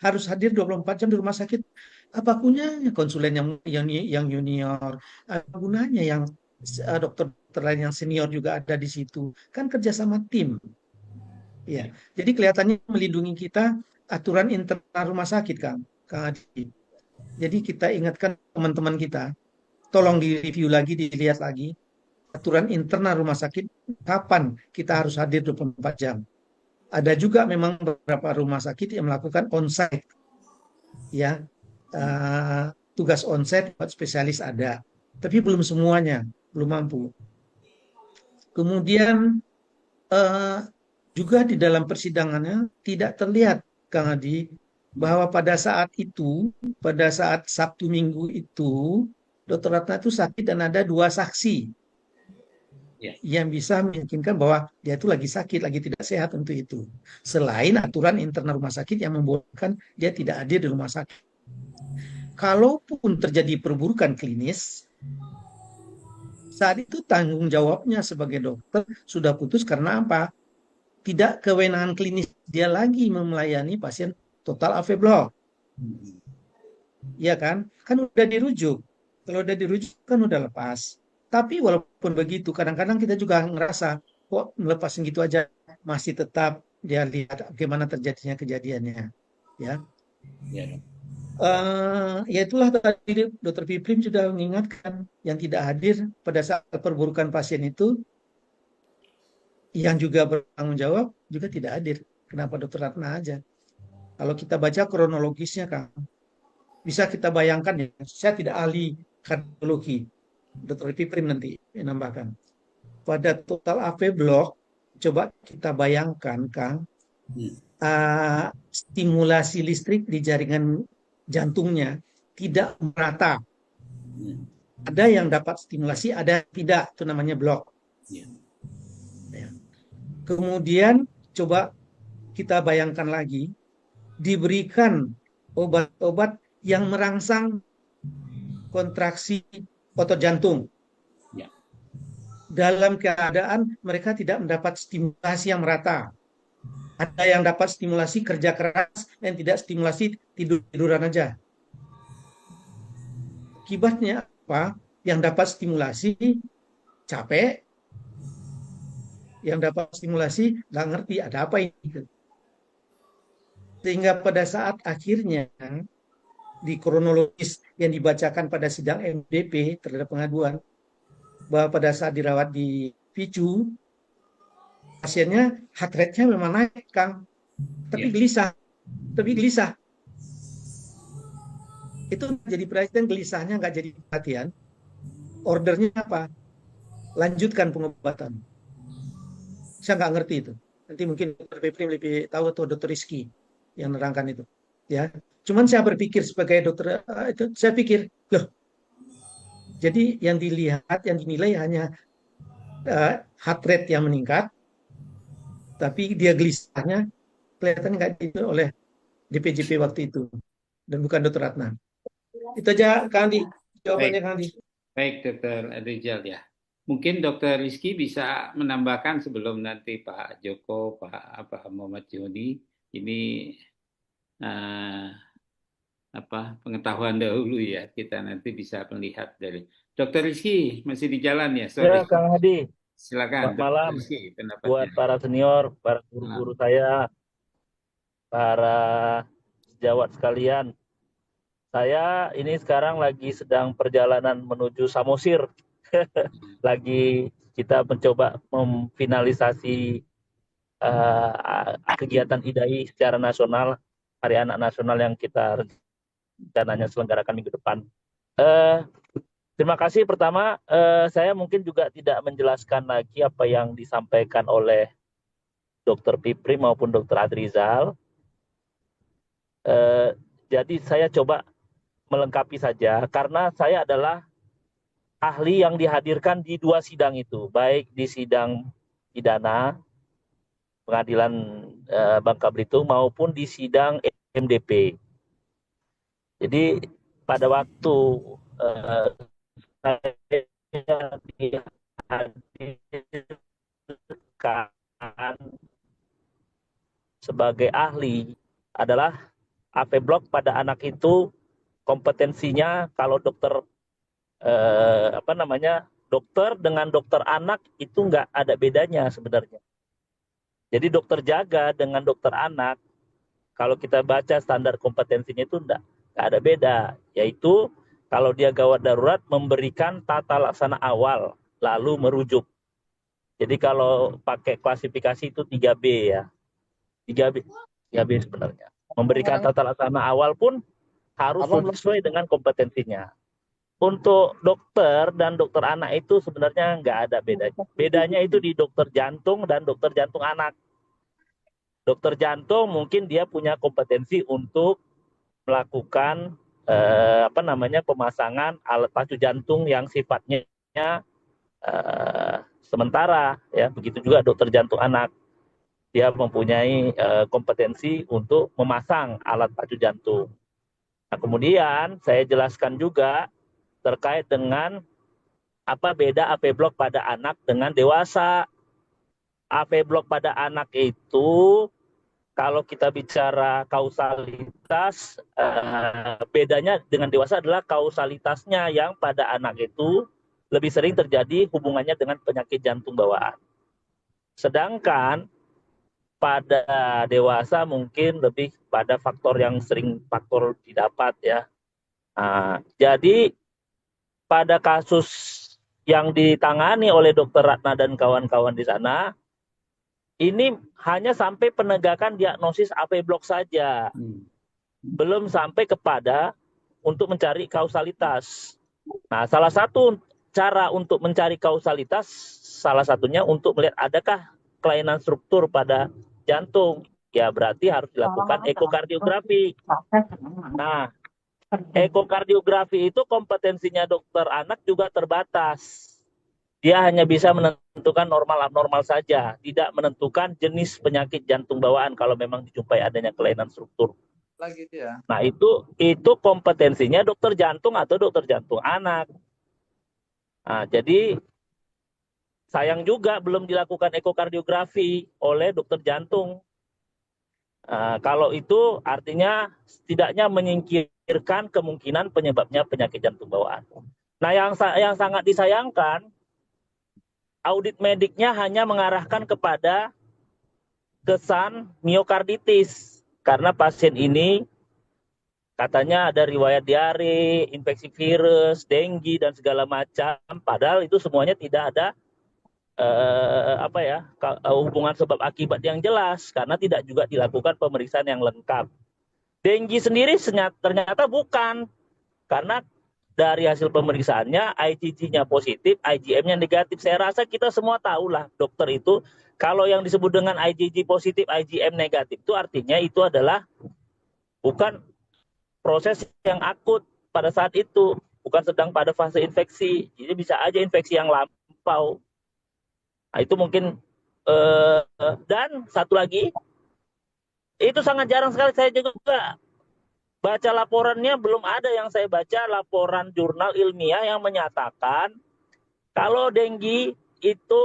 harus hadir 24 jam di rumah sakit. Apa gunanya konsulen yang junior? Apa gunanya yang dokter lain yang senior juga ada di situ? Kan kerjasama tim. Ya, jadi kelihatannya melindungi kita aturan internal rumah sakit, Kang Adi. Jadi kita ingatkan teman-teman kita, tolong direview lagi, dilihat lagi aturan internal rumah sakit kapan kita harus hadir 24 jam. Ada juga memang beberapa rumah sakit yang melakukan onsite, ya, tugas onsite buat spesialis ada, tapi belum semuanya, belum mampu. Kemudian juga di dalam persidangannya tidak terlihat, Kang Adi, bahwa pada saat Sabtu Minggu itu, Dr. Ratna itu sakit dan ada 2 saksi yang bisa meyakinkan bahwa dia itu lagi sakit, lagi tidak sehat untuk itu. Selain aturan internal rumah sakit yang membolehkan dia tidak hadir di rumah sakit. Kalaupun terjadi perburukan klinis, saat itu tanggung jawabnya sebagai dokter sudah putus karena apa? Tidak kewenangan klinis dia lagi melayani pasien total AV block. Ya kan? Kan udah dirujuk. Kalau udah dirujuk kan udah lepas. Tapi walaupun begitu, kadang-kadang kita juga ngerasa, kok melepasin gitu aja, masih tetap dia lihat bagaimana terjadinya kejadiannya. Ya. Ya itulah tadi Dr. Piprim sudah mengingatkan yang tidak hadir pada saat perburukan pasien itu, yang juga bertanggung jawab juga tidak hadir. Kenapa Dr. Ratna aja? Kalau kita baca kronologisnya, Kang, bisa kita bayangkan ya, saya tidak ahli kardiologi, Dr. Piprim nanti menambahkan. Pada total AV block, coba kita bayangkan, Kang, stimulasi listrik di jaringan jantungnya tidak merata. Ada yang dapat stimulasi, ada yang tidak, itu namanya block. Ya. Kemudian coba kita bayangkan lagi, diberikan obat-obat yang merangsang kontraksi otot jantung. Dalam keadaan mereka tidak mendapat stimulasi yang merata. Ada yang dapat stimulasi kerja keras dan tidak stimulasi tiduran aja. Akibatnya apa? Yang dapat stimulasi capek, yang dapat stimulasi nggak ngerti ada apa ini. Sehingga pada saat akhirnya di kronologis yang dibacakan pada sidang MDP terhadap pengaduan, bahwa pada saat dirawat di PICU, pasiennya heart rate-nya memang naik, Kang, tapi gelisah. Itu jadi perhatian, gelisahnya nggak jadi perhatian. Ordernya apa? Lanjutkan pengobatan. Saya nggak ngerti itu. Nanti mungkin Dr. Piprim lebih tahu, atau Dr. Rizky yang menerangkan itu. Ya, cuman saya berpikir sebagai dokter itu, saya pikir, loh, jadi yang dilihat, yang dinilai hanya heart rate yang meningkat, tapi dia gelisahnya kelihatan nggak itu oleh di PJP waktu itu dan bukan Dr. Adnan. Itu aja Kang Andi, jawabannya Kang Andi. Baik, Dr. Rizal ya. Mungkin Dr. Rizky bisa menambahkan sebelum nanti Pak Joko, Pak Muhammad Joni ini pengetahuan dahulu ya. Kita nanti bisa melihat dari Dr. Rizky masih di jalan ya, sorry. Ya, Kang Hadi. Silakan. Selamat malam Dr. Rizky, pendapatnya. buat para senior, para guru-guru saya, para sejawat sekalian. Saya ini sekarang lagi sedang perjalanan menuju Samosir. Lagi kita mencoba memfinalisasi kegiatan IDAI secara nasional, Hari Anak Nasional yang kita rencananya selenggarakan minggu depan. Terima kasih. Pertama, saya mungkin juga tidak menjelaskan lagi apa yang disampaikan oleh Dr. Piprim maupun Dr. Adrizal. Jadi saya coba melengkapi saja, karena saya adalah ahli yang dihadirkan di dua sidang itu, baik di sidang pidana Pengadilan Bangka Belitung maupun di sidang MDP. Jadi pada waktu saya dihadirkan sebagai ahli adalah AP Block pada anak itu kompetensinya kalau dokter dokter dengan dokter anak itu nggak ada bedanya sebenarnya. Jadi dokter jaga dengan dokter anak, kalau kita baca standar kompetensinya itu nggak ada beda, yaitu kalau dia gawat darurat memberikan tata laksana awal lalu merujuk. Jadi kalau pakai klasifikasi itu 3B ya. 3B sebenarnya. Memberikan tata laksana awal pun harus sesuai dengan kompetensinya. Untuk dokter dan dokter anak itu sebenarnya nggak ada bedanya. Bedanya itu di dokter jantung dan dokter jantung anak. Dokter jantung mungkin dia punya kompetensi untuk melakukan pemasangan alat pacu jantung yang sifatnya sementara, ya. Begitu juga dokter jantung anak, dia mempunyai kompetensi untuk memasang alat pacu jantung. Nah, kemudian saya jelaskan juga terkait dengan apa beda AP Block pada anak dengan dewasa. AP Block pada anak itu kalau kita bicara kausalitas, bedanya dengan dewasa adalah kausalitasnya yang pada anak itu lebih sering terjadi hubungannya dengan penyakit jantung bawaan. Sedangkan pada dewasa mungkin lebih pada faktor yang sering faktor didapat ya. Jadi pada kasus yang ditangani oleh Dr. Ratna dan kawan-kawan di sana, ini hanya sampai penegakan diagnosis AP Block saja. Belum sampai kepada untuk mencari kausalitas. Nah, salah satu cara untuk mencari kausalitas, salah satunya untuk melihat adakah kelainan struktur pada jantung. Ya berarti harus dilakukan ekokardiografi. Nah, ekokardiografi itu kompetensinya dokter anak juga terbatas. Dia hanya bisa menentukan normal abnormal saja, tidak menentukan jenis penyakit jantung bawaan kalau memang dijumpai adanya kelainan struktur. Nah, itu kompetensinya dokter jantung atau dokter jantung anak. Nah, jadi sayang juga belum dilakukan ekokardiografi oleh dokter jantung. Kalau itu artinya setidaknya menyingkirkan kemungkinan penyebabnya penyakit jantung bawaan. Nah, yang sangat disayangkan, audit mediknya hanya mengarahkan kepada kesan miokarditis. Karena pasien ini katanya ada riwayat diare, infeksi virus, denggi, dan segala macam. Padahal itu semuanya tidak ada hubungan sebab akibat yang jelas. Karena tidak juga dilakukan pemeriksaan yang lengkap. Denggi sendiri ternyata bukan. Karena dari hasil pemeriksaannya, IgG-nya positif, IgM-nya negatif. Saya rasa kita semua tahulah dokter itu, kalau yang disebut dengan IgG positif, IgM negatif, itu artinya itu adalah bukan proses yang akut pada saat itu, bukan sedang pada fase infeksi. Jadi bisa aja infeksi yang lampau. Nah, itu mungkin. Dan satu lagi, itu sangat jarang sekali. Saya juga baca laporannya, belum ada yang saya baca laporan jurnal ilmiah yang menyatakan kalau denggi itu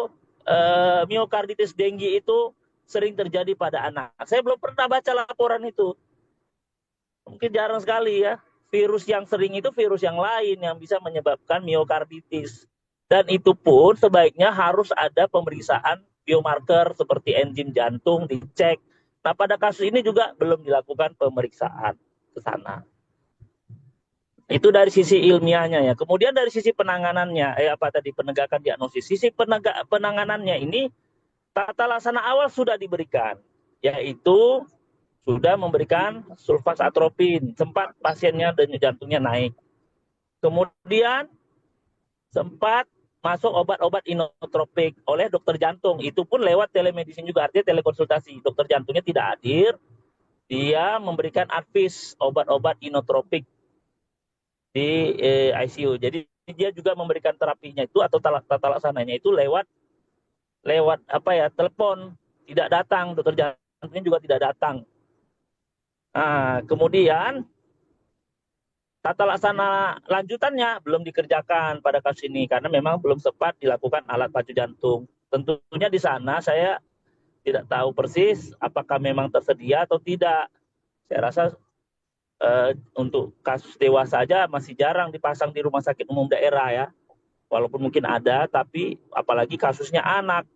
miokarditis denggi itu sering terjadi pada anak. Saya belum pernah baca laporan itu. Mungkin jarang sekali ya. Virus yang sering itu virus yang lain yang bisa menyebabkan miokarditis. Dan itu pun sebaiknya harus ada pemeriksaan biomarker seperti enzim jantung dicek. Nah, pada kasus ini juga belum dilakukan pemeriksaan ke sana. Itu dari sisi ilmiahnya ya. Kemudian dari sisi penanganannya, penegakan diagnosis. Sisi penanganannya ini tata laksana awal sudah diberikan, yaitu sudah memberikan sulfat atropin, sempat pasiennya denyut jantungnya naik. Kemudian sempat masuk obat-obat inotropik oleh dokter jantung. Itu pun lewat telemedicine juga, artinya telekonsultasi. Dokter jantungnya tidak hadir, dia memberikan advis obat-obat inotropik di ICU. Jadi dia juga memberikan terapinya itu atau tata laksananya itu lewat telepon. Tidak datang, dokter jantungnya juga tidak datang. Nah, kemudian tata laksana lanjutannya belum dikerjakan pada kasus ini karena memang belum sempat dilakukan alat pacu jantung. Tentunya di sana saya tidak tahu persis apakah memang tersedia atau tidak. Saya rasa untuk kasus dewasa saja masih jarang dipasang di rumah sakit umum daerah ya. Walaupun mungkin ada, tapi apalagi kasusnya anak.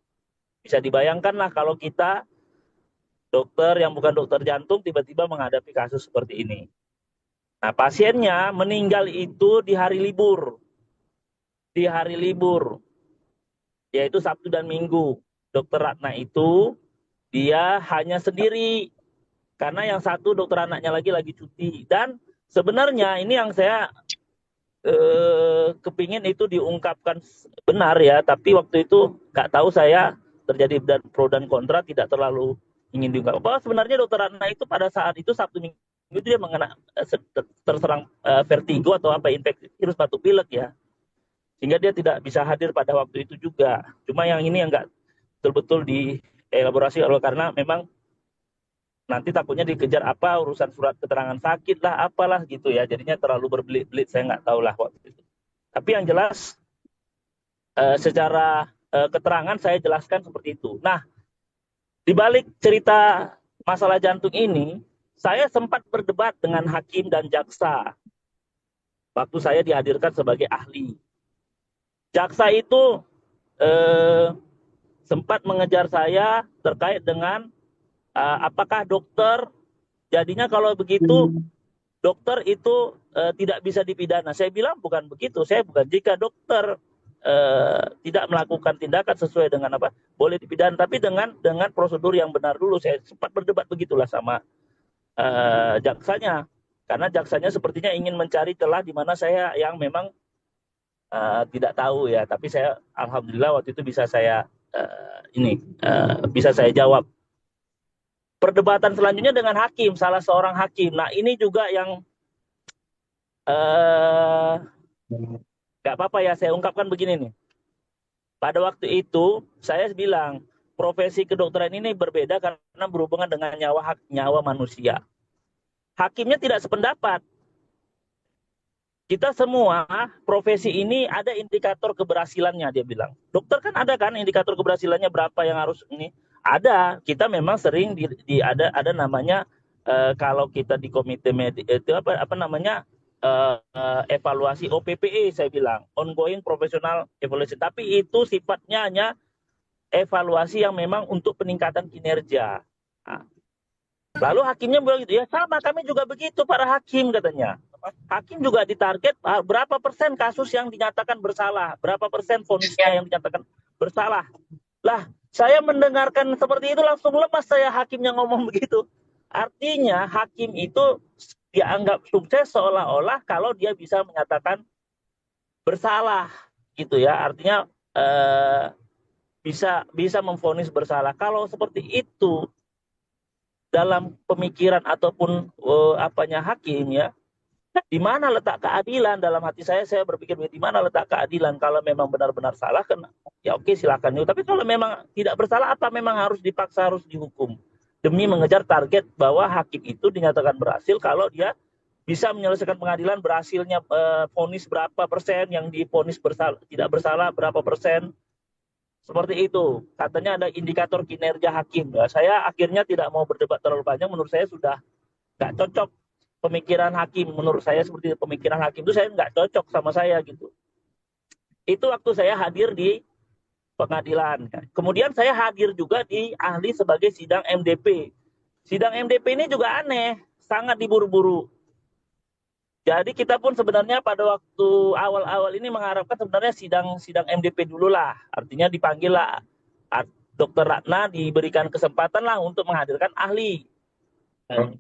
Bisa dibayangkan lah kalau kita dokter yang bukan dokter jantung tiba-tiba menghadapi kasus seperti ini. Nah, pasiennya meninggal itu di hari libur. Di hari libur, yaitu Sabtu dan Minggu. Dokter Ratna itu dia hanya sendiri. Karena yang satu dokter anaknya lagi cuti. Dan sebenarnya ini yang saya kepingin itu diungkapkan benar ya. Tapi waktu itu nggak tahu saya terjadi pro dan kontra, tidak terlalu ingin diungkap. Bahwa sebenarnya dokter Ratna itu pada saat itu Sabtu Minggu itu dia terserang vertigo atau infeksi virus batuk pilek ya. Sehingga dia tidak bisa hadir pada waktu itu juga. Cuma yang ini yang nggak betul-betul dielaborasi karena memang nanti takutnya dikejar urusan surat keterangan sakit lah, apalah gitu ya. Jadinya terlalu berbelit-belit, saya nggak tahu lah waktu itu. Tapi yang jelas secara keterangan saya jelaskan seperti itu. Nah, di balik cerita masalah jantung ini, saya sempat berdebat dengan hakim dan jaksa waktu saya dihadirkan sebagai ahli. Jaksa itu sempat mengejar saya terkait dengan apakah dokter, jadinya kalau begitu dokter itu tidak bisa dipidana. Saya bilang bukan begitu, saya bukan. Jika dokter tidak melakukan tindakan sesuai dengan boleh dipidana, tapi dengan prosedur yang benar dulu. Saya sempat berdebat begitulah sama jaksanya, karena jaksanya sepertinya ingin mencari celah di mana saya yang memang tidak tahu ya. Tapi saya alhamdulillah waktu itu bisa saya bisa saya jawab. Perdebatan selanjutnya dengan hakim, salah seorang hakim. Nah, ini juga yang nggak apa-apa ya, saya ungkapkan begini nih. Pada waktu itu saya bilang profesi kedokteran ini berbeda karena berhubungan dengan nyawa manusia. Hakimnya tidak sependapat. Kita semua profesi ini ada indikator keberhasilannya, dia bilang. Dokter kan ada kan indikator keberhasilannya berapa yang harus ini? Ada. Kita memang sering ada namanya kalau kita di komite medik itu evaluasi OPPE, saya bilang, ongoing professional evaluation. Tapi itu sifatnya hanya evaluasi yang memang untuk peningkatan kinerja. Nah, lalu hakimnya bilang gitu, ya sama kami juga begitu para hakim katanya. Hakim juga ditarget berapa persen kasus yang dinyatakan bersalah, berapa persen vonisnya yang dinyatakan bersalah. Lah, saya mendengarkan seperti itu langsung lemas saya, hakimnya ngomong begitu. Artinya hakim itu dianggap sukses seolah-olah kalau dia bisa menyatakan bersalah gitu ya. Artinya bisa memvonis bersalah. Kalau seperti itu dalam pemikiran ataupun hakim ya, di mana letak keadilan? Dalam hati saya berpikir di mana letak keadilan? Kalau memang benar-benar salah kan ya oke silakan. Tapi kalau memang tidak bersalah, apa memang harus dipaksa harus dihukum? demi mengejar target bahwa hakim itu dinyatakan berhasil kalau dia bisa menyelesaikan pengadilan, berhasilnya vonis berapa persen, yang divonis tidak bersalah berapa persen, seperti itu. Katanya ada indikator kinerja hakim. Ya, saya akhirnya tidak mau berdebat terlalu panjang. Menurut saya sudah nggak cocok pemikiran hakim. Menurut saya seperti pemikiran hakim itu saya nggak cocok sama saya gitu. Itu waktu saya hadir di pengadilan. Kemudian saya hadir juga di ahli sebagai sidang MDP. Sidang MDP ini juga aneh, sangat diburu-buru. Jadi kita pun sebenarnya pada waktu awal-awal ini mengharapkan sebenarnya sidang MDP dulu lah. Artinya dipanggil lah Dr. Ratna, diberikan kesempatan lah untuk menghadirkan ahli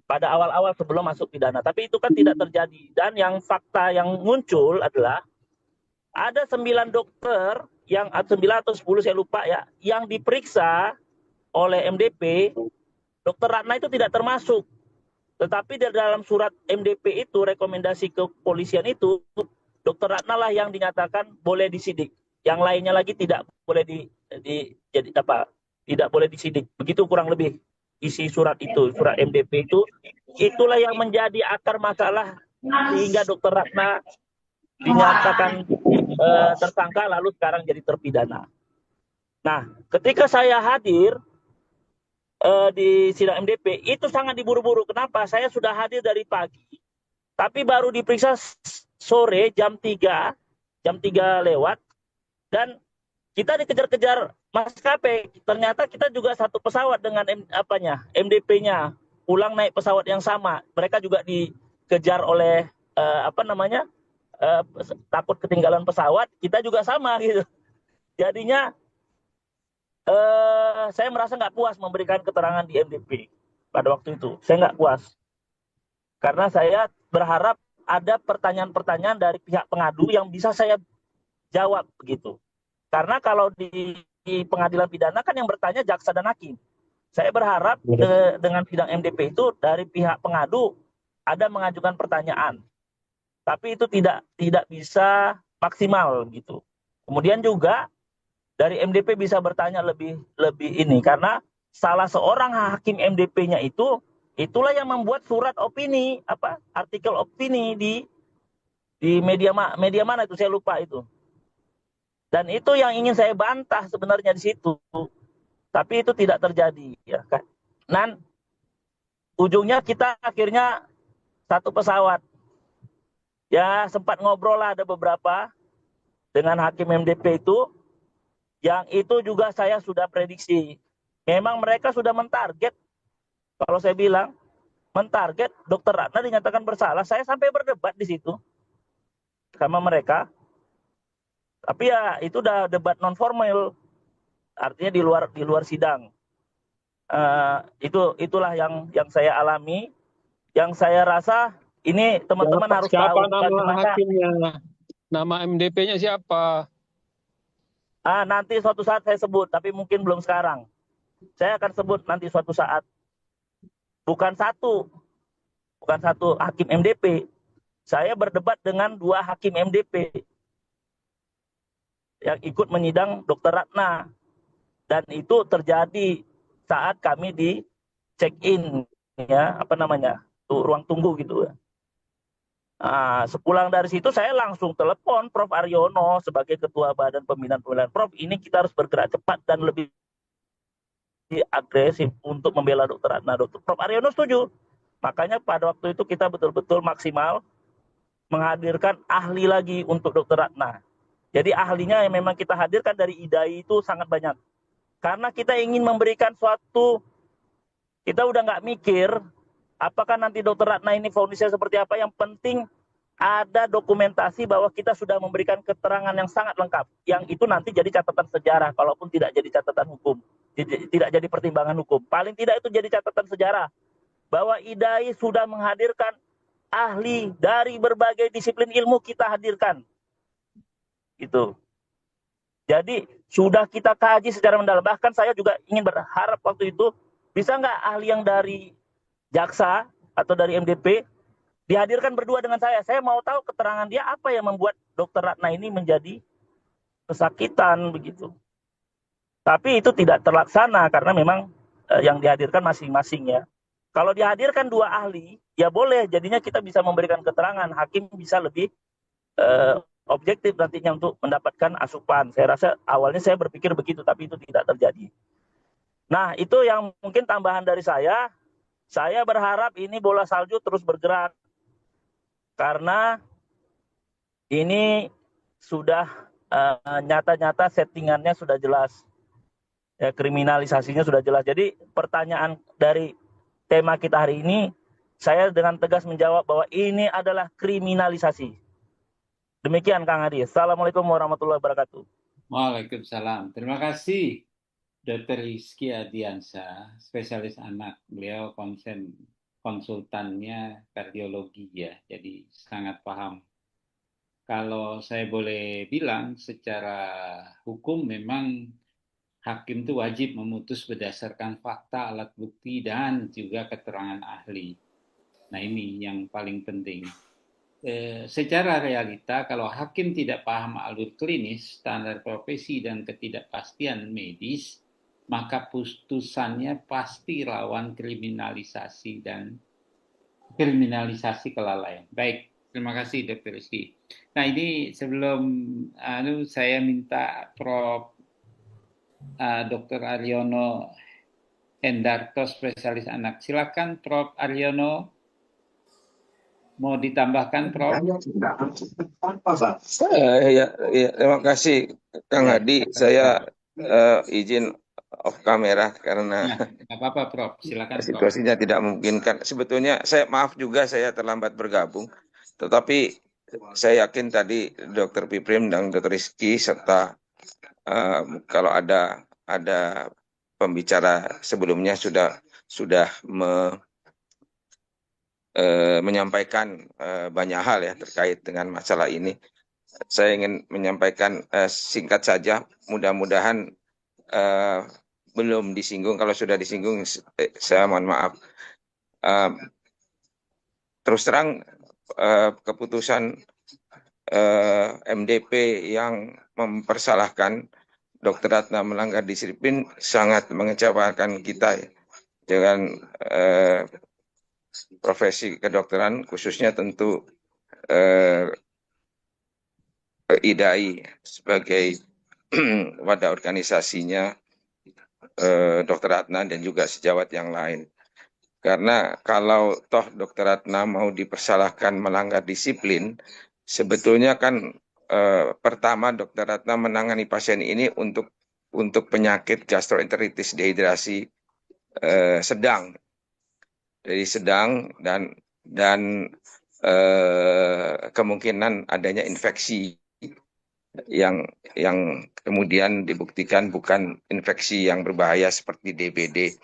pada awal-awal sebelum masuk pidana. Tapi itu kan tidak terjadi. Dan yang fakta yang muncul adalah ada 9 dokter, yang 9 atau 10 saya lupa ya, yang diperiksa oleh MDP, Dr. Ratna itu tidak termasuk. Tetapi di dalam surat MDP itu, rekomendasi kepolisian itu, Dr. Ratna lah yang dinyatakan boleh disidik. Yang lainnya lagi tidak boleh tidak boleh disidik. Begitu kurang lebih isi surat itu, surat MDP itu. Itulah yang menjadi akar masalah sehingga Dr. Ratna dinyatakan tersangka lalu sekarang jadi terpidana. Nah, ketika saya hadir di sidang MDP itu sangat diburu-buru. Kenapa? Saya sudah hadir dari pagi, tapi baru diperiksa sore jam 3 lewat, dan kita dikejar-kejar maskapai. Ternyata kita juga satu pesawat dengan MDP-nya, pulang naik pesawat yang sama. Mereka juga dikejar oleh takut ketinggalan pesawat. Kita juga sama gitu. Jadinya saya merasa nggak puas memberikan keterangan di MDP pada waktu itu. Saya nggak puas. Karena saya berharap ada pertanyaan-pertanyaan dari pihak pengadu yang bisa saya jawab begitu. Karena kalau di pengadilan pidana kan yang bertanya jaksa dan hakim. Saya berharap dengan sidang MDP itu dari pihak pengadu ada mengajukan pertanyaan. Tapi itu tidak bisa maksimal gitu. Kemudian juga dari MDP bisa bertanya lebih ini, karena salah seorang hakim MDP-nya itulah yang membuat surat opini, artikel opini di media mana itu saya lupa itu. Dan itu yang ingin saya bantah sebenarnya di situ. Tapi itu tidak terjadi ya kan. Dan ujungnya kita akhirnya satu pesawat. Ya sempat ngobrol lah ada beberapa dengan hakim MDP itu. Yang itu juga saya sudah prediksi. Memang mereka sudah mentarget, kalau saya bilang, mentarget Dr. Ratna dinyatakan bersalah. Saya sampai berdebat di situ sama mereka. Tapi ya itu udah debat non formal, artinya di luar sidang. Itulah yang saya alami, yang saya rasa ini teman-teman harus tahu. Siapa nama hakimnya? Nama MDP-nya siapa? Nanti suatu saat saya sebut, tapi mungkin belum sekarang. Saya akan sebut nanti suatu saat. Bukan satu hakim MDP. Saya berdebat dengan 2 hakim MDP yang ikut menyidang Dr. Ratna. Dan itu terjadi saat kami di check-in, ya, ruang tunggu gitu. Sepulang dari situ saya langsung telepon Prof. Aryono sebagai Ketua Badan Pembinaan. Prof, ini kita harus bergerak cepat dan lebih agresif untuk membela Dr. Ratna. Prof. Aryono setuju. Makanya pada waktu itu kita betul-betul maksimal menghadirkan ahli lagi untuk Dr. Ratna. Jadi ahlinya yang memang kita hadirkan dari IDAI itu sangat banyak. Karena kita ingin memberikan suatu, kita udah nggak mikir apakah nanti Dr. Ratna ini vonisnya seperti apa. Yang penting ada dokumentasi bahwa kita sudah memberikan keterangan yang sangat lengkap. Yang itu nanti jadi catatan sejarah, kalaupun tidak jadi catatan hukum. Tidak jadi pertimbangan hukum. Paling tidak itu jadi catatan sejarah. Bahwa IDAI sudah menghadirkan ahli dari berbagai disiplin ilmu, kita hadirkan. Gitu. Jadi sudah kita kaji secara mendalam. Bahkan saya juga ingin berharap waktu itu, bisa nggak ahli yang dari jaksa atau dari MDP dihadirkan berdua dengan saya. Saya mau tahu keterangan dia apa yang membuat Dr. Ratna ini menjadi kesakitan begitu. Tapi itu tidak terlaksana karena memang yang dihadirkan masing-masing ya. Kalau dihadirkan 2 ahli, ya boleh. Jadinya kita bisa memberikan keterangan. Hakim bisa lebih objektif nantinya untuk mendapatkan asupan. Saya rasa awalnya saya berpikir begitu, tapi itu tidak terjadi. Nah, itu yang mungkin tambahan dari saya. Saya berharap ini bola salju terus bergerak. Karena ini sudah nyata-nyata settingannya sudah jelas. Ya, kriminalisasinya sudah jelas. Jadi pertanyaan dari tema kita hari ini, saya dengan tegas menjawab bahwa ini adalah kriminalisasi. Demikian Kang Adi. Assalamualaikum warahmatullahi wabarakatuh. Waalaikumsalam. Terima kasih Dr. Rizky Adiansyah, spesialis anak. Beliau konsultannya kardiologi ya, jadi sangat paham. Kalau saya boleh bilang, secara hukum memang hakim itu wajib memutus berdasarkan fakta, alat bukti, dan juga keterangan ahli. Nah, ini yang paling penting. Secara realita, kalau hakim tidak paham alur klinis, standar profesi, dan ketidakpastian medis, maka putusannya pasti rawan kriminalisasi dan kriminalisasi kelalaian. Baik, terima kasih Dr. Rizky. Nah, ini sebelum saya minta Prof. Dr. Aryono Endarto, spesialis anak. Silakan Prof. Aryono. Mau ditambahkan, Prof? Ya, terima kasih Kang Hadi. Saya izin off kamera karena nggak apa-apa, Prof. Silakan, Prof. situasinya tidak memungkinkan. Sebetulnya saya maaf juga saya terlambat bergabung, tetapi saya yakin tadi Dr. Piprim dan Dr. Rizky serta kalau ada pembicara sebelumnya sudah menyampaikan banyak hal ya terkait dengan masalah ini. Saya ingin menyampaikan singkat saja, mudah-mudahan belum disinggung. Kalau sudah disinggung, saya mohon maaf. Terus terang, keputusan MDP yang mempersalahkan Dr. Ratna melanggar disiplin sangat mengecewakan kita ya, dengan profesi kedokteran, khususnya tentu IDAI sebagai wadah organisasinya Dr. Ratna dan juga sejawat yang lain. Karena kalau toh Dr. Ratna mau dipersalahkan melanggar disiplin, sebetulnya kan pertama Dr. Ratna menangani pasien ini untuk penyakit gastroenteritis dehidrasi sedang. Jadi sedang dan kemungkinan adanya infeksi yang kemudian dibuktikan bukan infeksi yang berbahaya seperti DBD.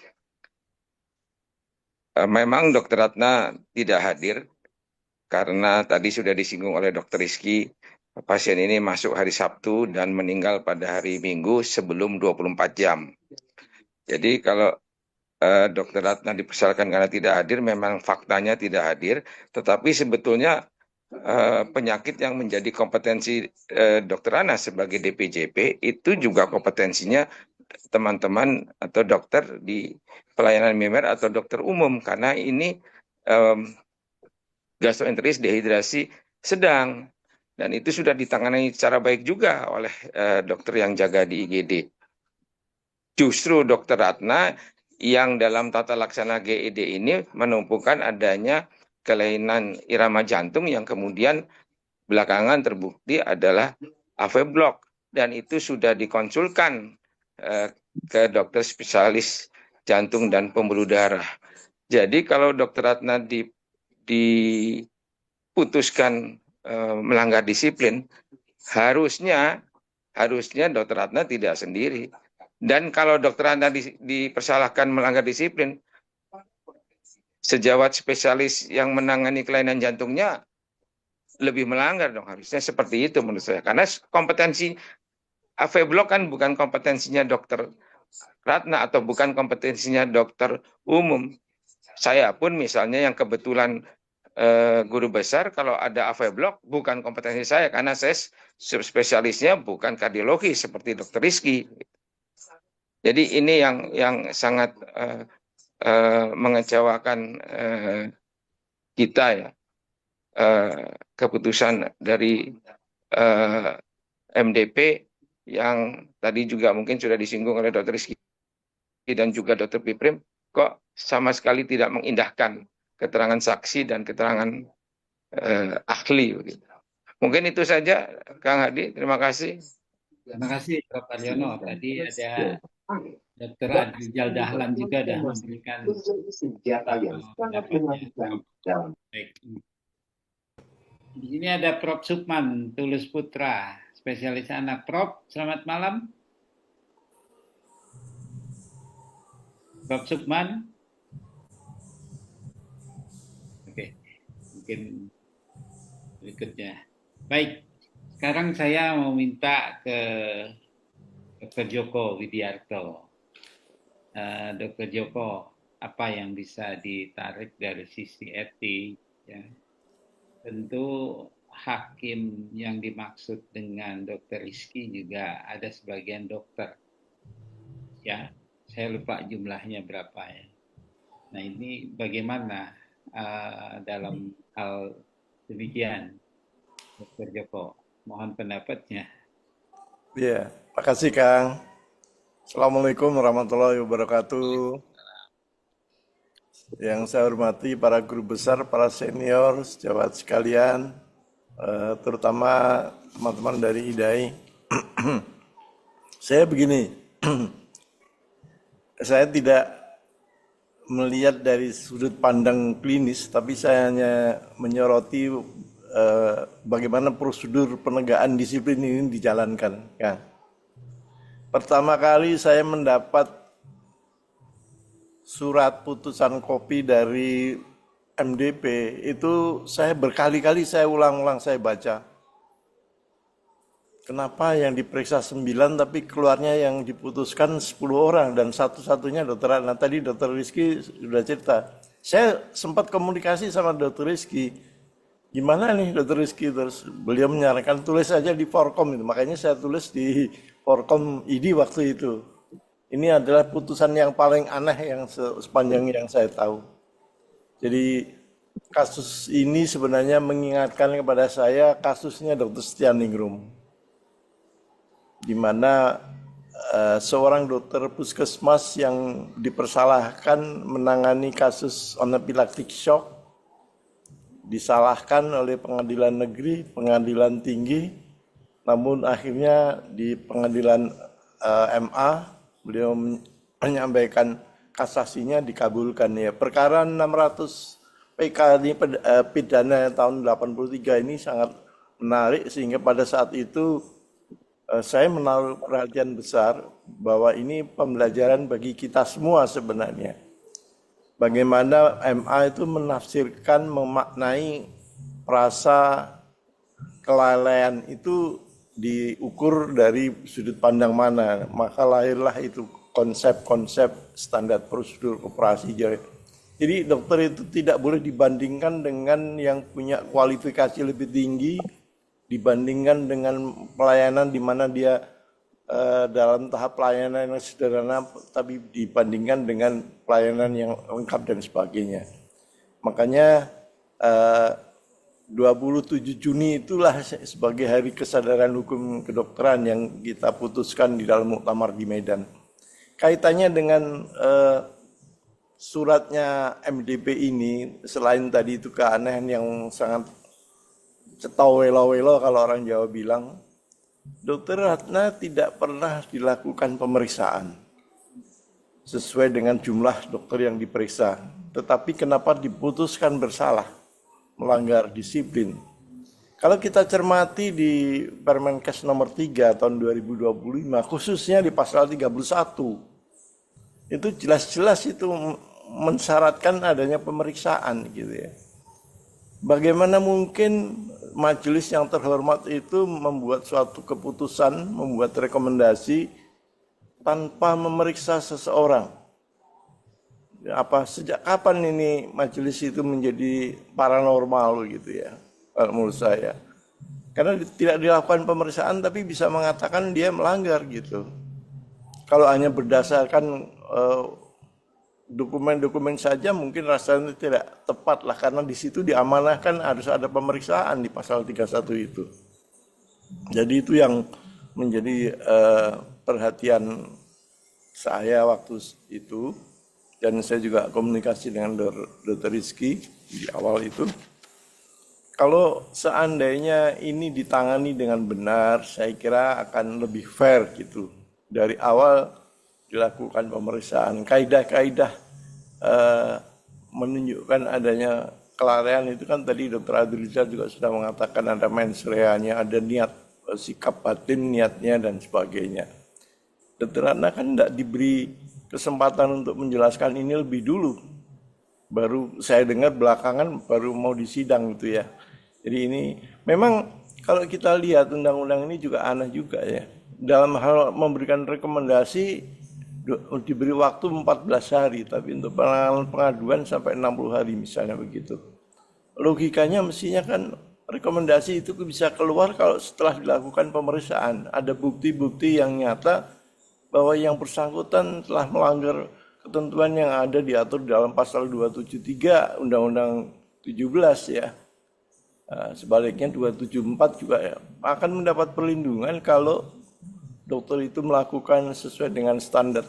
Memang Dr. Ratna tidak hadir karena tadi sudah disinggung oleh Dr. Rizky, pasien ini masuk hari Sabtu dan meninggal pada hari Minggu sebelum 24 jam. Jadi kalau Dr. Ratna dipersalahkan karena tidak hadir, memang faktanya tidak hadir, tetapi sebetulnya penyakit yang menjadi kompetensi Dr. Ratna sebagai DPJP itu juga kompetensinya teman-teman atau dokter di pelayanan MIMER atau dokter umum, karena ini gastroenteritis dehidrasi sedang dan itu sudah ditangani secara baik juga oleh dokter yang jaga di IGD. Justru Dr. Ratna yang dalam tata laksana GED ini menumpukan adanya kelainan irama jantung yang kemudian belakangan terbukti adalah AV block, dan itu sudah dikonsulkan ke dokter spesialis jantung dan pembuluh darah. Jadi kalau Dr. Ratna diputuskan melanggar disiplin, harusnya Dr. Ratna tidak sendiri. Dan kalau Dr. Ratna dipersalahkan melanggar disiplin, sejawat spesialis yang menangani kelainan jantungnya lebih melanggar dong, harusnya seperti itu menurut saya. Karena kompetensi AV block kan bukan kompetensinya Dr. Ratna atau bukan kompetensinya dokter umum. Saya pun misalnya yang kebetulan guru besar, kalau ada AV block bukan kompetensi saya karena saya spesialisnya bukan kardiologi seperti Dr. Rizky. Jadi ini yang sangat mengecewakan kita ya, keputusan dari MDP yang tadi juga mungkin sudah disinggung oleh Dr. Rizky dan juga Dr. Piprim, kok sama sekali tidak mengindahkan keterangan saksi dan keterangan ahli. Begitu. Mungkin itu saja, Kang Hadi. Terima kasih. Terima kasih, Prof. Aryono. Tadi ada Dr. Adrizal Dahlan juga sudah memberikan pendapatnya. Baik. Di sini ada Prof. Sukman Tulus Putra, spesialis anak. Prof, selamat malam. Prof. Sukman. Oke, mungkin berikutnya. Baik, sekarang saya mau minta ke Dr. Joko Widiarto. Dr. Joko, apa yang bisa ditarik dari sisi etik? Ya. Tentu hakim yang dimaksud dengan Dr. Rizky juga ada sebagian dokter. Ya, saya lupa jumlahnya berapa ya. Nah, ini bagaimana dalam hal demikian, Dr. Joko? Mohon pendapatnya. Ya, makasih Kang. Assalamualaikum warahmatullahi wabarakatuh. Yang saya hormati para guru besar, para senior, sejawat sekalian, terutama teman-teman dari IDAI. Saya begini, saya tidak melihat dari sudut pandang klinis, tapi saya hanya menyoroti bagaimana prosedur penegakan disiplin ini dijalankan. Ya. Pertama kali saya mendapat surat putusan kopi dari MDP, itu saya berkali-kali saya ulang-ulang saya baca. Kenapa yang diperiksa 9 tapi keluarnya yang diputuskan 10 orang dan satu-satunya Dr. Adna. Tadi Dr. Rizky sudah cerita. Saya sempat komunikasi sama Dr. Rizky. Gimana nih Dr. Rizky? Terus beliau menyarankan tulis aja di Forkom itu. Makanya saya tulis di Forkom ID waktu itu. Ini adalah putusan yang paling aneh yang sepanjang yang saya tahu. Jadi kasus ini sebenarnya mengingatkan kepada saya kasusnya Dr. Stianingrum, di mana seorang dokter puskesmas yang dipersalahkan menangani kasus anaphylactic shock, disalahkan oleh pengadilan negeri, pengadilan tinggi, namun akhirnya di pengadilan MA beliau menyampaikan kasasinya dikabulkan. Ya, perkara 600 PK ini pidana tahun 83 ini sangat menarik sehingga pada saat itu saya menaruh perhatian besar bahwa ini pembelajaran bagi kita semua sebenarnya. Bagaimana MA itu menafsirkan, memaknai rasa kelalaian itu diukur dari sudut pandang mana. Maka lahirlah itu konsep-konsep standar prosedur operasi. Jadi dokter itu tidak boleh dibandingkan dengan yang punya kualifikasi lebih tinggi, dibandingkan dengan pelayanan di mana dia dalam tahap pelayanan yang sederhana, tapi dibandingkan dengan pelayanan yang lengkap dan sebagainya. Makanya 27 Juni itulah sebagai hari kesadaran hukum kedokteran yang kita putuskan di dalam muktamar di Medan. Kaitannya dengan suratnya MDP ini, selain tadi itu keanehan yang sangat cetau welo-welo kalau orang Jawa bilang, Dr. Ratna tidak pernah dilakukan pemeriksaan sesuai dengan jumlah dokter yang diperiksa. Tetapi kenapa diputuskan bersalah, melanggar disiplin? Kalau kita cermati di Permenkes nomor 3 tahun 2025, khususnya di pasal 31, itu jelas-jelas itu mensyaratkan adanya pemeriksaan gitu ya. Bagaimana mungkin majelis yang terhormat itu membuat suatu keputusan, membuat rekomendasi tanpa memeriksa seseorang? Sejak kapan ini majelis itu menjadi paranormal gitu ya, menurut saya. Karena tidak dilakukan pemeriksaan tapi bisa mengatakan dia melanggar gitu. kalau hanya berdasarkan dokumen-dokumen saja mungkin rasanya tidak tepat lah, karena di situ diamanahkan harus ada pemeriksaan di pasal 31 itu. Jadi itu yang menjadi perhatian saya waktu itu, dan saya juga komunikasi dengan Dr. Rizky di awal itu. Kalau seandainya ini ditangani dengan benar, saya kira akan lebih fair gitu. Dari awal dilakukan pemeriksaan, kaidah-kaidah menunjukkan adanya kelalaian itu kan tadi Dr. Adriza juga sudah mengatakan ada mens reanya, ada niat, sikap batin niatnya dan sebagainya. Dr. Ratna kan tidak diberi kesempatan untuk menjelaskan ini lebih dulu. Baru saya dengar belakangan baru mau disidang gitu ya. Jadi ini memang kalau kita lihat undang-undang ini juga aneh juga ya. Dalam hal memberikan rekomendasi diberi waktu 14 hari, tapi untuk penanganan pengaduan sampai 60 hari misalnya begitu. Logikanya mestinya kan rekomendasi itu bisa keluar kalau setelah dilakukan pemeriksaan. Ada bukti-bukti yang nyata bahwa yang bersangkutan telah melanggar ketentuan yang ada diatur dalam pasal 273 Undang-Undang 17 ya. Sebaliknya 274 juga ya, akan mendapat perlindungan kalau dokter itu melakukan sesuai dengan standar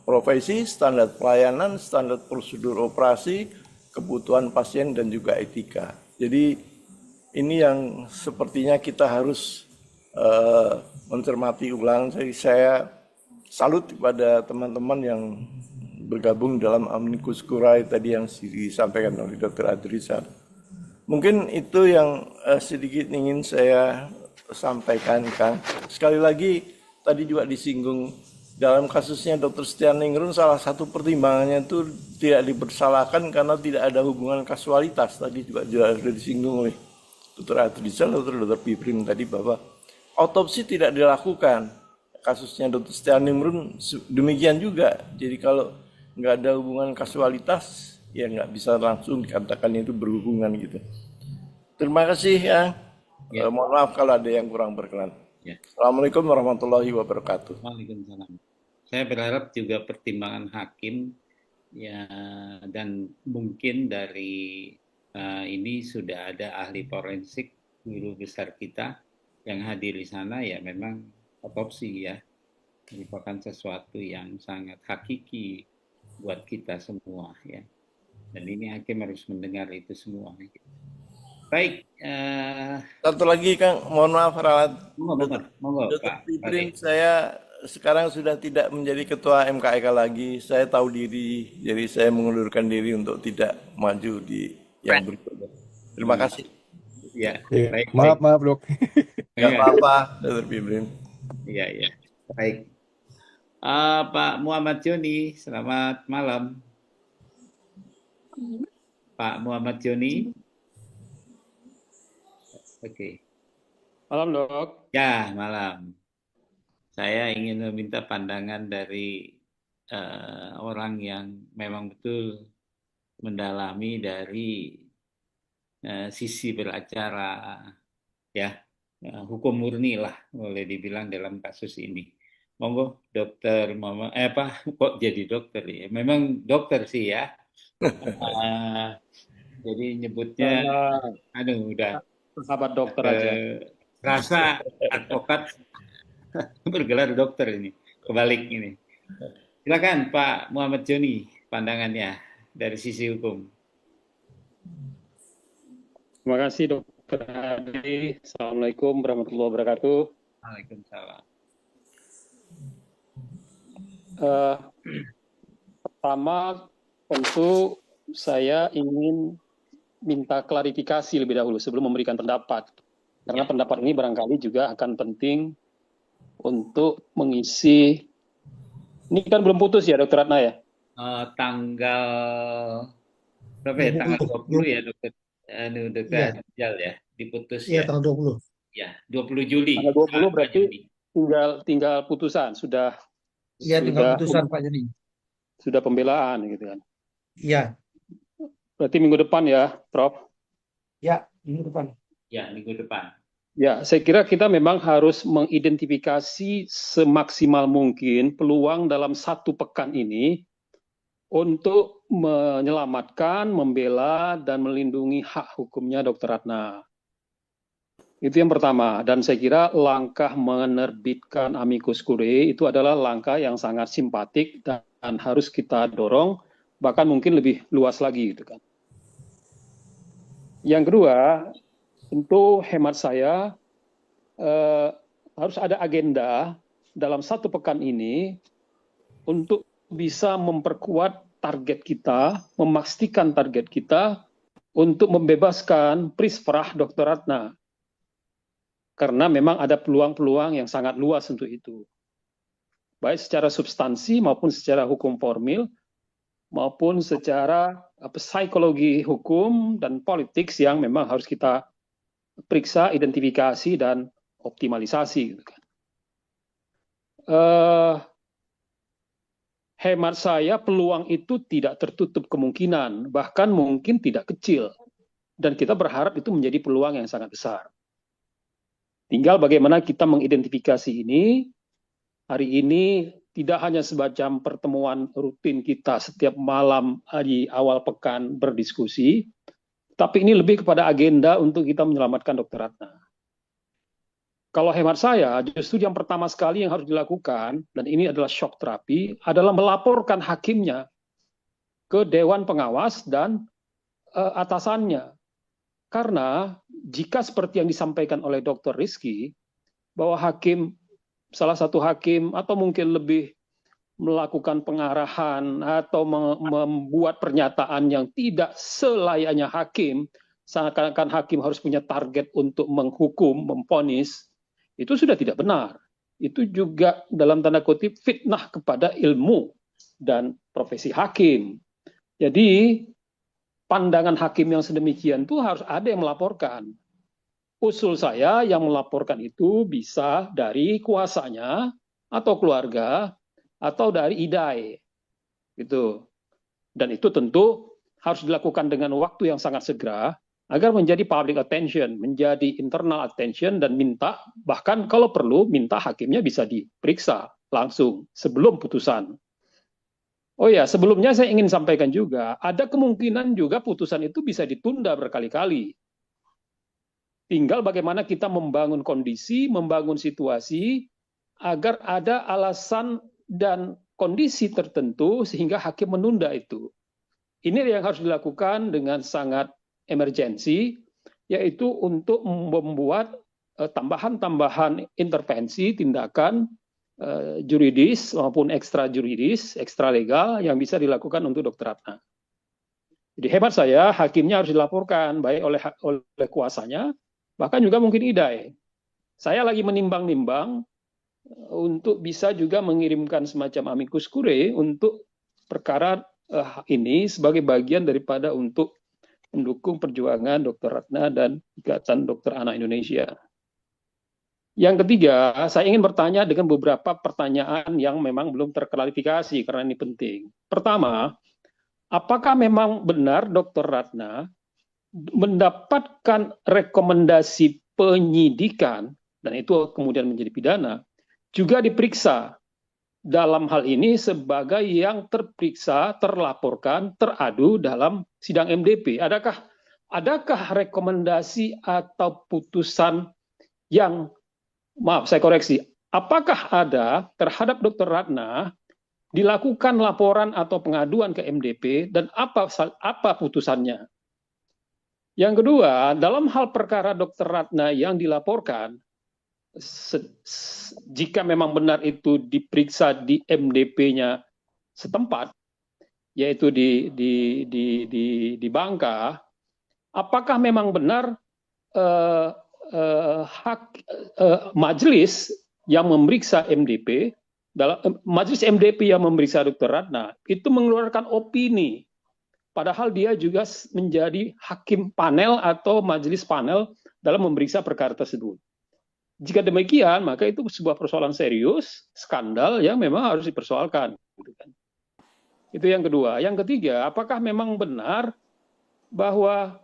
profesi, standar pelayanan, standar prosedur operasi, kebutuhan pasien dan juga etika. Jadi ini yang sepertinya kita harus mencermati ulang. Jadi saya salut kepada teman-teman yang bergabung dalam Amicus Curiae tadi yang disampaikan oleh Dr. Adriza. Mungkin itu yang sedikit ingin saya sampaikan, Kang. Sekali lagi tadi juga disinggung dalam kasusnya Dr. Setianingrum, salah satu pertimbangannya itu tidak dipersalahkan karena tidak ada hubungan kasualitas. Tadi juga sudah disinggung oleh Dr. Adriza, Dr. Piprim tadi bahwa autopsi tidak dilakukan. Kasusnya Dr. Setianingrum demikian juga. Jadi kalau nggak ada hubungan kasualitas, ya nggak bisa langsung dikatakan itu berhubungan gitu. Terima kasih ya. Mohon maaf kalau ada yang kurang berkenan. Ya. Assalamualaikum warahmatullahi wabarakatuh. Waalaikumsalam. Saya berharap juga pertimbangan hakim ya, dan mungkin dari ini sudah ada ahli forensik guru besar kita yang hadir di sana, ya memang otopsi ya merupakan sesuatu yang sangat hakiki buat kita semua ya. Dan ini hakim harus mendengar itu semua. Baik. Satu lagi Kang, mohon maaf Rawat. Monggo, Dr. Piprim, saya sekarang sudah tidak menjadi ketua MKEK lagi. Saya tahu diri, jadi saya mengundurkan diri untuk tidak maju di yang berikutnya. Terima kasih. Ya, baik. Maaf Dok. Nggak apa-apa, Dr. Piprim. Iya. Baik. Pak Muhammad Joni, selamat malam. Pak Muhammad Joni. Oke. Malam, Dok. Ya, malam. Saya ingin meminta pandangan dari orang yang memang betul mendalami dari sisi beracara, ya, hukum murni lah, boleh dibilang dalam kasus ini. Monggo, Dokter Mama, kok jadi dokter ya? Memang dokter sih ya. Jadi nyebutnya, udah. Sahabat dokter aja. Rasa advokat bergelar dokter ini, kebalik ini. Silakan Pak Muhammad Joni, pandangannya dari sisi hukum. Terima kasih Dokter Adi. Assalamualaikum warahmatullahi wabarakatuh. Waalaikumsalam. Pertama, tentu saya ingin minta klarifikasi lebih dahulu sebelum memberikan pendapat. Karena pendapat ini barangkali juga akan penting untuk mengisi. Ini kan belum putus ya, Dokter Ratna ya? Tanggal berapa ya? Tanggal 20 ya, Dokter. Dekat Jal ya, diputus ya. Iya, tanggal 20. Ya, 20 Juli. Tanggal 20 berarti tinggal putusan, sudah. Iya, tinggal putusan Pak Joni. Sudah pembelaan gitu kan. Iya. Berarti minggu depan ya, Prof? Ya, minggu depan. Ya, minggu depan. Ya, saya kira kita memang harus mengidentifikasi semaksimal mungkin peluang dalam 1 pekan ini untuk menyelamatkan, membela, dan melindungi hak hukumnya Dr. Ratna. Itu yang pertama. Dan saya kira langkah menerbitkan amicus curiae itu adalah langkah yang sangat simpatik dan harus kita dorong, bahkan mungkin lebih luas lagi, gitu kan. Yang kedua, tentu hemat saya harus ada agenda dalam 1 pekan ini untuk bisa memperkuat target kita, memastikan target kita untuk membebaskan Prisvrah Dr. Ratna. Karena memang ada peluang-peluang yang sangat luas untuk itu. Baik secara substansi maupun secara hukum formil, maupun secara psikologi hukum dan politik yang memang harus kita periksa, identifikasi, dan optimalisasi. Hemat saya peluang itu tidak tertutup kemungkinan, bahkan mungkin tidak kecil. Dan kita berharap itu menjadi peluang yang sangat besar. Tinggal bagaimana kita mengidentifikasi ini. Hari ini tidak hanya semacam pertemuan rutin kita setiap malam di awal pekan berdiskusi, tapi ini lebih kepada agenda untuk kita menyelamatkan Dr. Ratna. Kalau hemat saya, justru yang pertama sekali yang harus dilakukan, dan ini adalah shock terapi, adalah melaporkan hakimnya ke Dewan Pengawas dan atasannya. Karena jika seperti yang disampaikan oleh Dr. Rizky, bahwa salah satu hakim atau mungkin lebih melakukan pengarahan atau membuat pernyataan yang tidak selayaknya hakim, seakan-akan hakim harus punya target untuk menghukum, memvonis, itu sudah tidak benar. Itu juga dalam tanda kutip fitnah kepada ilmu dan profesi hakim. Jadi pandangan hakim yang sedemikian itu harus ada yang melaporkan. Usul saya yang melaporkan itu bisa dari kuasanya atau keluarga atau dari IDAE. Gitu. Dan itu tentu harus dilakukan dengan waktu yang sangat segera agar menjadi public attention, menjadi internal attention, dan minta, bahkan kalau perlu, minta hakimnya bisa diperiksa langsung sebelum putusan. Oh ya, sebelumnya saya ingin sampaikan juga, ada kemungkinan juga putusan itu bisa ditunda berkali-kali. Tinggal bagaimana kita membangun kondisi, membangun situasi, agar ada alasan dan kondisi tertentu sehingga hakim menunda itu. Ini yang harus dilakukan dengan sangat emergensi, yaitu untuk membuat tambahan-tambahan intervensi, tindakan juridis maupun ekstra juridis, ekstra legal yang bisa dilakukan untuk Dr. Ratna. Jadi hemat saya, hakimnya harus dilaporkan baik oleh kuasanya, bahkan juga mungkin IDAE. Saya lagi menimbang-nimbang untuk bisa juga mengirimkan semacam amicus curiae untuk perkara ini sebagai bagian daripada untuk mendukung perjuangan Dr. Ratna dan Ikatan Dokter Anak Indonesia. Yang ketiga, saya ingin bertanya dengan beberapa pertanyaan yang memang belum terklarifikasi karena ini penting. Pertama, apakah memang benar Dr. Ratna mendapatkan rekomendasi penyidikan, dan itu kemudian menjadi pidana, juga diperiksa dalam hal ini sebagai yang terperiksa, terlaporkan, teradu dalam sidang MDP. Adakah rekomendasi atau putusan yang, maaf saya koreksi, apakah ada terhadap Dr. Ratna dilakukan laporan atau pengaduan ke MDP dan apa putusannya? Yang kedua, dalam hal perkara Dr. Ratna yang dilaporkan, jika memang benar itu diperiksa di MDP-nya setempat, yaitu di Bangka, apakah memang benar majelis yang memeriksa MDP, majelis MDP yang memeriksa Dr. Ratna itu mengeluarkan opini, padahal dia juga menjadi hakim panel atau majelis panel dalam memeriksa perkara tersebut. Jika demikian, maka itu sebuah persoalan serius, skandal yang memang harus dipersoalkan. Itu yang kedua. Yang ketiga, apakah memang benar bahwa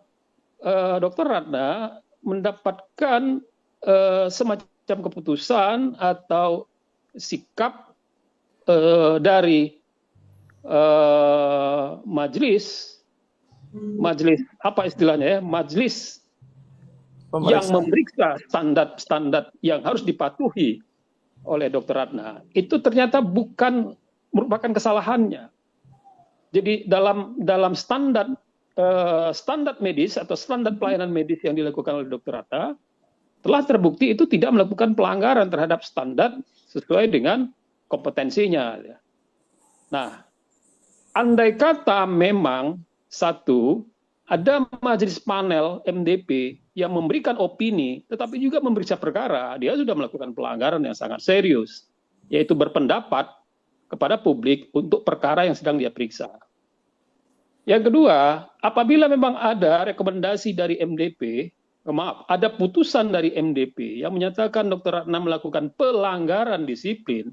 Dr. Ratna mendapatkan semacam keputusan atau sikap dari majelis apa istilahnya ya, majelis yang Pemeriksa. memeriksa standar-standar yang harus dipatuhi oleh Dr. Ratna itu ternyata bukan merupakan kesalahannya. Jadi dalam standar medis atau standar pelayanan medis yang dilakukan oleh Dr. Ratna telah terbukti itu tidak melakukan pelanggaran terhadap standar sesuai dengan kompetensinya. Nah, andai kata memang ada majelis panel MDP yang memberikan opini, tetapi juga memeriksa perkara, dia sudah melakukan pelanggaran yang sangat serius, yaitu berpendapat kepada publik untuk perkara yang sedang dia periksa. Yang kedua, apabila memang ada rekomendasi dari MDP, ada putusan dari MDP yang menyatakan Dr. Ratna melakukan pelanggaran disiplin,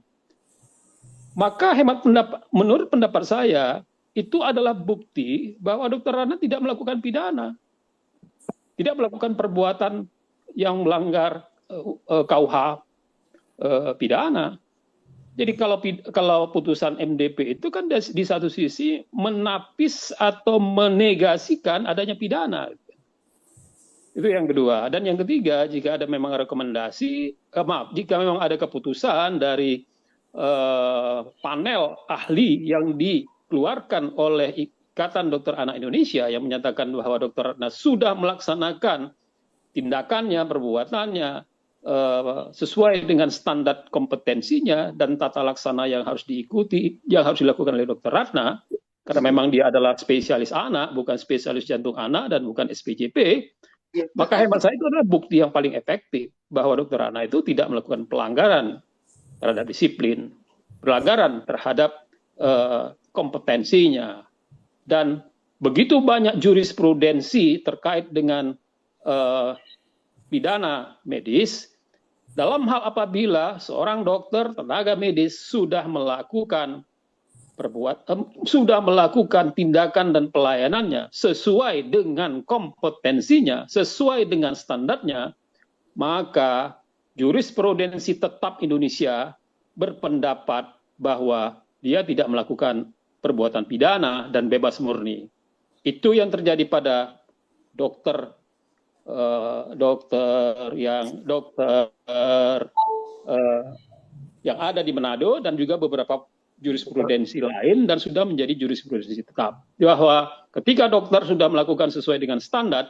maka menurut pendapat saya, itu adalah bukti bahwa Dr. Ratna tidak melakukan pidana, tidak melakukan perbuatan yang melanggar KUH pidana. Jadi kalau putusan MDP itu kan di satu sisi menapis atau menegasikan adanya pidana. Itu yang kedua. Dan yang ketiga, jika ada memang rekomendasi, jika memang ada keputusan dari panel ahli yang dikeluarkan oleh Ikatan Dokter Anak Indonesia yang menyatakan bahwa Dr. Ratna sudah melaksanakan tindakannya, perbuatannya sesuai dengan standar kompetensinya dan tata laksana yang harus diikuti, yang harus dilakukan oleh Dr. Ratna, karena memang dia adalah spesialis anak, bukan spesialis jantung anak dan bukan SPJP, maka hemat saya itu adalah bukti yang paling efektif bahwa Dr. Ratna itu tidak melakukan pelanggaran terhadap disiplin, pelanggaran terhadap kompetensinya. Dan begitu banyak jurisprudensi terkait dengan pidana medis, dalam hal apabila seorang dokter, tenaga medis sudah melakukan tindakan dan pelayanannya sesuai dengan kompetensinya, sesuai dengan standarnya, maka jurisprudensi tetap Indonesia berpendapat bahwa dia tidak melakukan perbuatan pidana dan bebas murni. Itu yang terjadi pada dokter yang ada di Manado dan juga beberapa jurisprudensi lain dan sudah menjadi jurisprudensi tetap. Bahwa ketika dokter sudah melakukan sesuai dengan standar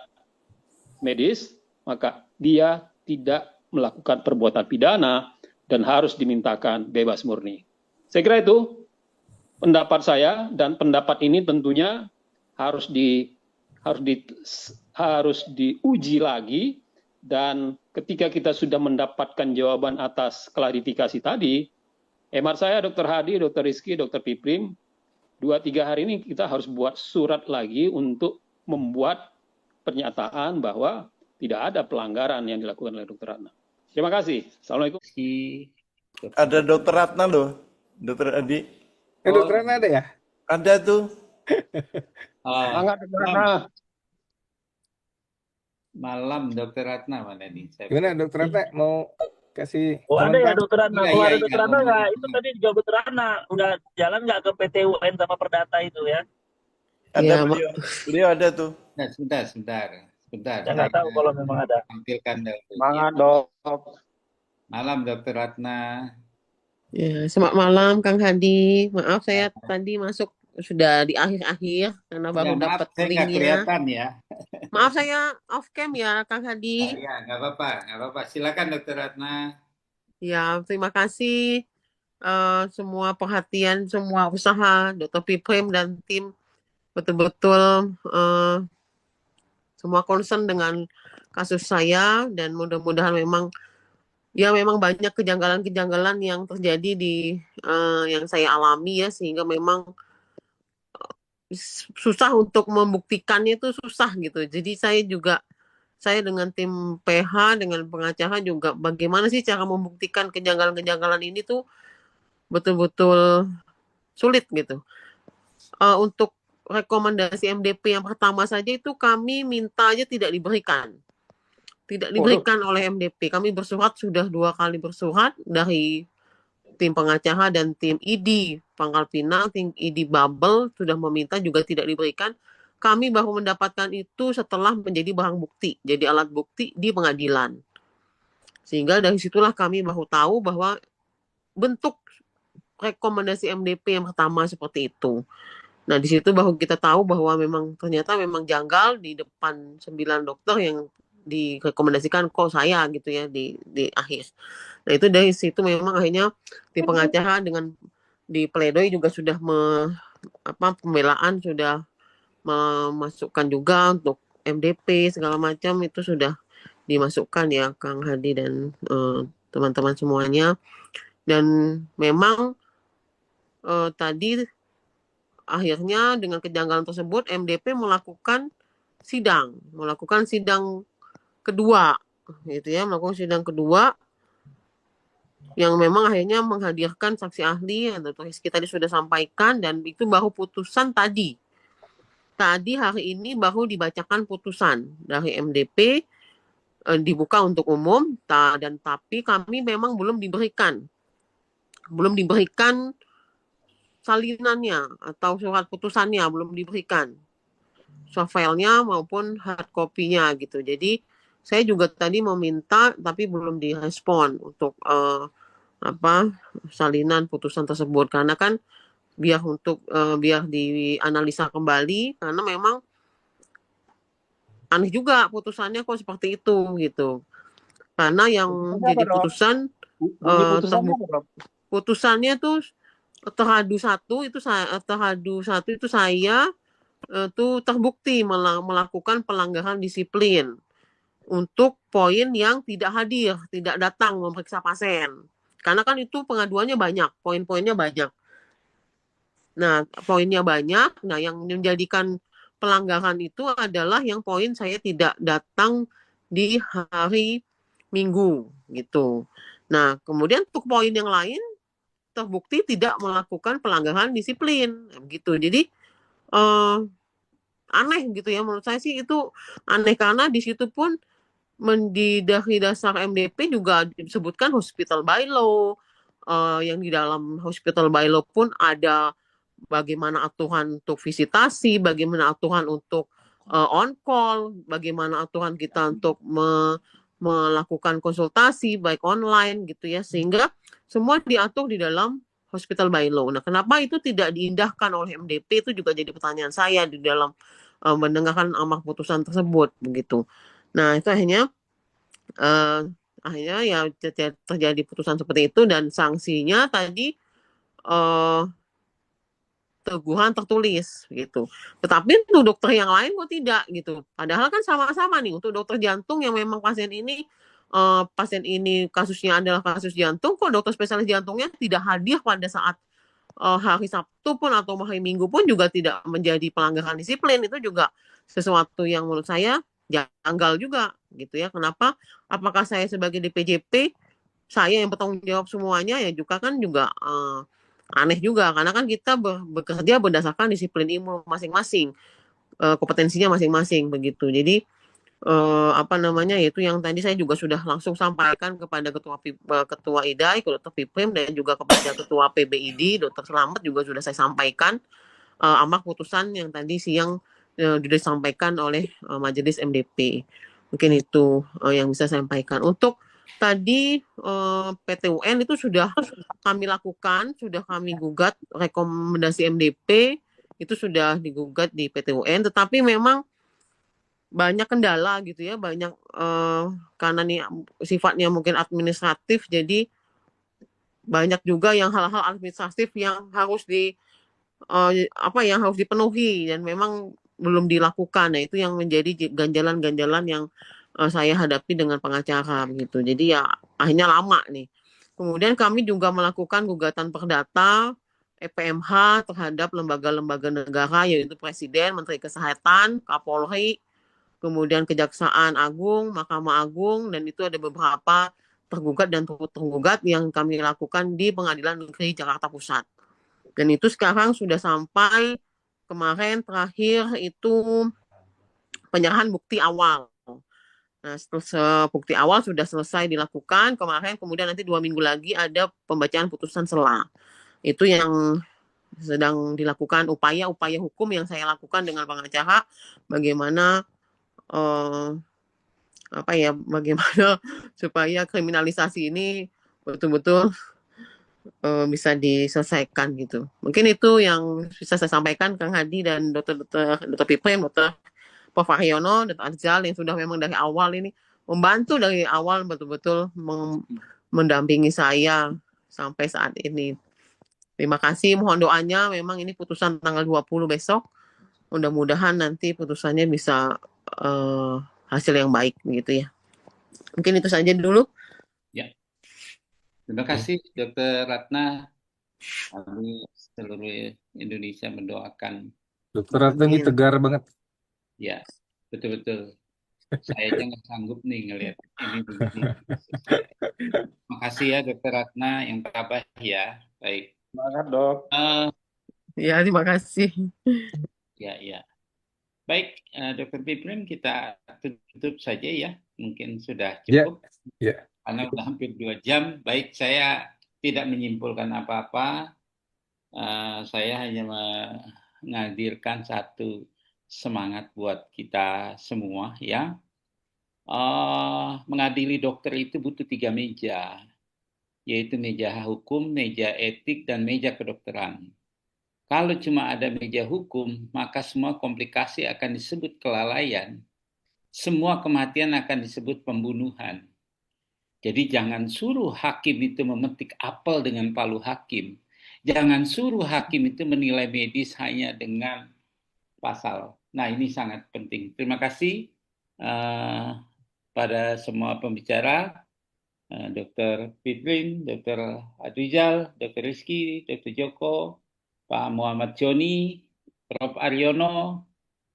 medis, maka dia tidak melakukan perbuatan pidana dan harus dimintakan bebas murni. Saya kira itu pendapat saya, dan pendapat ini tentunya harus diuji lagi, dan ketika kita sudah mendapatkan jawaban atas klarifikasi tadi, hemat saya Dr. Hadi, Dr. Rizky, Dr. Piprim, 2-3 hari ini kita harus buat surat lagi untuk membuat pernyataan bahwa tidak ada pelanggaran yang dilakukan oleh Dr. Ratna. Terima kasih. Assalamualaikum. Ada Dr. Ratna loh, Dr. Adi. Dr. Ratna ada ya? Ada tuh. Semangat Dr. Ratna. Malam Dr. Ratna mana nih? Gimana Dr. Ratna mau kasih ada ya Dr. Ratna? Iya, Kalau iya, ada Dr. Ratna iya. nggak? Itu tadi juga Dr. Ratna udah jalan nggak ke PT UN sama Perdata itu ya? Ada Iya, beliau ada tuh. Nah, sebentar. Saya nggak tahu kalau memang ada. Tampilkan Semangat dok. Malam Dr. Ratna. ya, selamat malam Kang Hadi. Maaf saya tadi masuk sudah di akhir-akhir karena baru Ya, maaf, dapat saya nggak linknya. kelihatan ya. Maaf saya off cam ya Kang Hadi. Ya, nggak apa-apa. Silakan Dr. Ratna. Ya, terima kasih semua perhatian, semua usaha Dr. Piprim dan tim betul-betul semua concern dengan kasus saya, dan mudah-mudahan memang banyak kejanggalan-kejanggalan yang terjadi di yang saya alami ya, sehingga memang susah untuk membuktikannya, itu susah gitu. Jadi saya dengan tim PH, dengan pengacara juga bagaimana sih cara membuktikan kejanggalan-kejanggalan ini tuh betul-betul sulit gitu. Untuk rekomendasi MDP yang pertama saja itu kami minta aja tidak diberikan. tidak Waduh, diberikan oleh MDP. Kami bersurat, sudah 2 kali bersurat dari tim pengacara dan tim ID Pangkal Pinang, tim ID Babel sudah meminta juga tidak diberikan. Kami baru mendapatkan itu setelah menjadi barang bukti, jadi alat bukti di pengadilan. Sehingga dari situlah kami baru tahu bahwa bentuk rekomendasi MDP yang pertama seperti itu. Nah, di situ baru kita tahu bahwa ternyata memang janggal di depan 9 dokter yang direkomendasikan kok saya gitu ya di akhir. Nah, itu dari situ memang akhirnya tim pengacara dengan di pledoi juga sudah pembelaan sudah memasukkan juga untuk MDP segala macam itu sudah dimasukkan ya Kang Hadi dan teman-teman semuanya. Dan memang tadi akhirnya dengan kejanggalan tersebut MDP melakukan sidang kedua gitu ya, melakukan sidang kedua yang memang akhirnya menghadirkan saksi ahli yang Dr. Rizky tadi sudah sampaikan, dan itu baru putusan tadi hari ini baru dibacakan putusan dari MDP, dibuka untuk umum dan tapi kami memang belum diberikan salinannya atau surat putusannya, belum diberikan soft file-nya maupun hard copy-nya gitu. Jadi saya juga tadi meminta tapi belum direspon untuk salinan putusan tersebut, karena kan biar dianalisa kembali, karena memang aneh juga putusannya kok seperti itu gitu. Karena yang jadi putusan putusannya tuh terhadu satu itu saya tuh terbukti melakukan pelanggaran disiplin untuk poin yang tidak hadir, tidak datang memeriksa pasien. Karena kan itu pengaduannya banyak, poin-poinnya banyak. Nah, poinnya banyak. Nah, yang menjadikan pelanggaran itu adalah yang poin saya tidak datang di hari Minggu gitu. Nah, kemudian untuk poin yang lain terbukti tidak melakukan pelanggaran disiplin gitu. Jadi aneh gitu ya, menurut saya sih itu aneh, karena di situ pun dari dasar MDP juga disebutkan hospital by law, yang di dalam hospital by law pun ada bagaimana aturan untuk visitasi, bagaimana aturan untuk on call, bagaimana aturan kita untuk melakukan konsultasi baik online gitu ya, sehingga semua diatur di dalam hospital by law. Nah, kenapa itu tidak diindahkan oleh MDP, itu juga jadi pertanyaan saya di dalam mendengarkan amar putusan tersebut begitu. Nah, itu akhirnya ya terjadi putusan seperti itu, dan sanksinya tadi teguran tertulis gitu. Tetapi untuk dokter yang lain kok tidak gitu. Padahal kan sama-sama nih, untuk dokter jantung yang memang pasien ini kasusnya adalah kasus jantung, kok dokter spesialis jantungnya tidak hadir pada saat hari Sabtu pun atau hari Minggu pun juga tidak menjadi pelanggaran disiplin. Itu juga sesuatu yang menurut saya janggal juga gitu ya. Kenapa? Apakah saya sebagai DPJP, saya yang bertanggung jawab semuanya, ya juga kan juga aneh juga, karena kan kita bekerja berdasarkan disiplin ilmu masing-masing, kompetensinya masing-masing begitu. Jadi itu yang tadi saya juga sudah langsung sampaikan kepada ketua IDAI, Dr. Piprim, dan juga kepada ketua PBID, Dr. Selamat, juga sudah saya sampaikan amar putusan yang tadi siang sudah disampaikan oleh majelis MDP. Mungkin itu yang bisa saya sampaikan. Untuk tadi PT-UN itu sudah kami lakukan, sudah kami gugat rekomendasi MDP, itu sudah digugat di PT-UN, tetapi memang banyak kendala gitu ya, banyak karena nih sifatnya mungkin administratif, jadi banyak juga yang hal-hal administratif yang harus yang harus dipenuhi dan memang belum dilakukan. Nah, itu yang menjadi ganjalan-ganjalan yang saya hadapi dengan pengacara gitu. Jadi ya akhirnya lama nih. Kemudian kami juga melakukan gugatan perdata EPMH terhadap lembaga-lembaga negara, yaitu Presiden, Menteri Kesehatan, Kapolri, kemudian Kejaksaan Agung, Mahkamah Agung, dan itu ada beberapa tergugat dan tergugat yang kami lakukan di Pengadilan Negeri Jakarta Pusat. Dan itu sekarang sudah sampai kemarin terakhir itu penyerahan bukti awal. Nah, setelah bukti awal sudah selesai dilakukan kemarin, kemudian nanti 2 minggu lagi ada pembacaan putusan sela. Itu yang sedang dilakukan upaya-upaya hukum yang saya lakukan dengan pengacara, bagaimana bagaimana supaya kriminalisasi ini betul-betul bisa diselesaikan gitu. Mungkin itu yang bisa saya sampaikan, Kang Hadi dan Dr. Piprim, Dr. Prof. Haryono, Dr. Afzal yang sudah memang dari awal ini membantu dari awal betul-betul mendampingi saya sampai saat ini. Terima kasih, mohon doanya. Memang ini putusan tanggal 20 besok. Mudah-mudahan nanti putusannya bisa hasil yang baik begitu ya. Mungkin itu saja dulu. Ya. Terima kasih Dr. Ratna. Kami seluruh Indonesia mendoakan. Dr. Ratna ini tegar banget. Ya, betul-betul. Saya aja nggak sanggup nih ngelihat ini begini. Terima kasih ya Dr. Ratna yang tabah ya. Baik. Semangat, Dok. Ya, terima kasih. Ya. Baik, Dr. Piprim, kita tutup saja ya. Mungkin sudah cukup. Ya. Karena sudah hampir 2 jam. Baik, saya tidak menyimpulkan apa-apa. Saya hanya menghadirkan satu semangat buat kita semua ya. Mengadili dokter itu butuh 3 meja, yaitu meja hukum, meja etik, dan meja kedokteran. Kalau cuma ada meja hukum, maka semua komplikasi akan disebut kelalaian. Semua kematian akan disebut pembunuhan. Jadi jangan suruh hakim itu memetik apel dengan palu hakim. Jangan suruh hakim itu menilai medis hanya dengan pasal. Nah, ini sangat penting. Terima kasih pada semua pembicara, Dr. Piprim, Dr. Adrizal, Dr. Rizky, Dr. Joko, Pak Muhammad Joni, Prof. Haryono,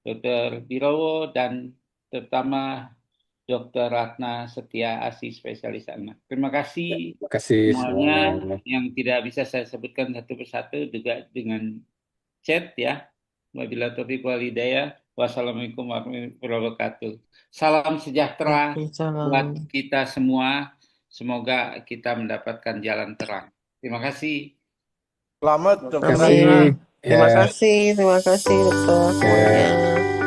Dr. Birowo, dan terutama Dr. Ratna Setia Asih, spesialis anak. Terima kasih semuanya yang tidak bisa saya sebutkan satu persatu juga dengan chat ya. Wabillahi taufiq wal hidayah. Wassalamualaikum warahmatullahi wabarakatuh. Salam sejahtera buat kita semua. Semoga kita mendapatkan jalan terang. Terima kasih. Selamat, Dr. Terima kasih, dokter semuanya.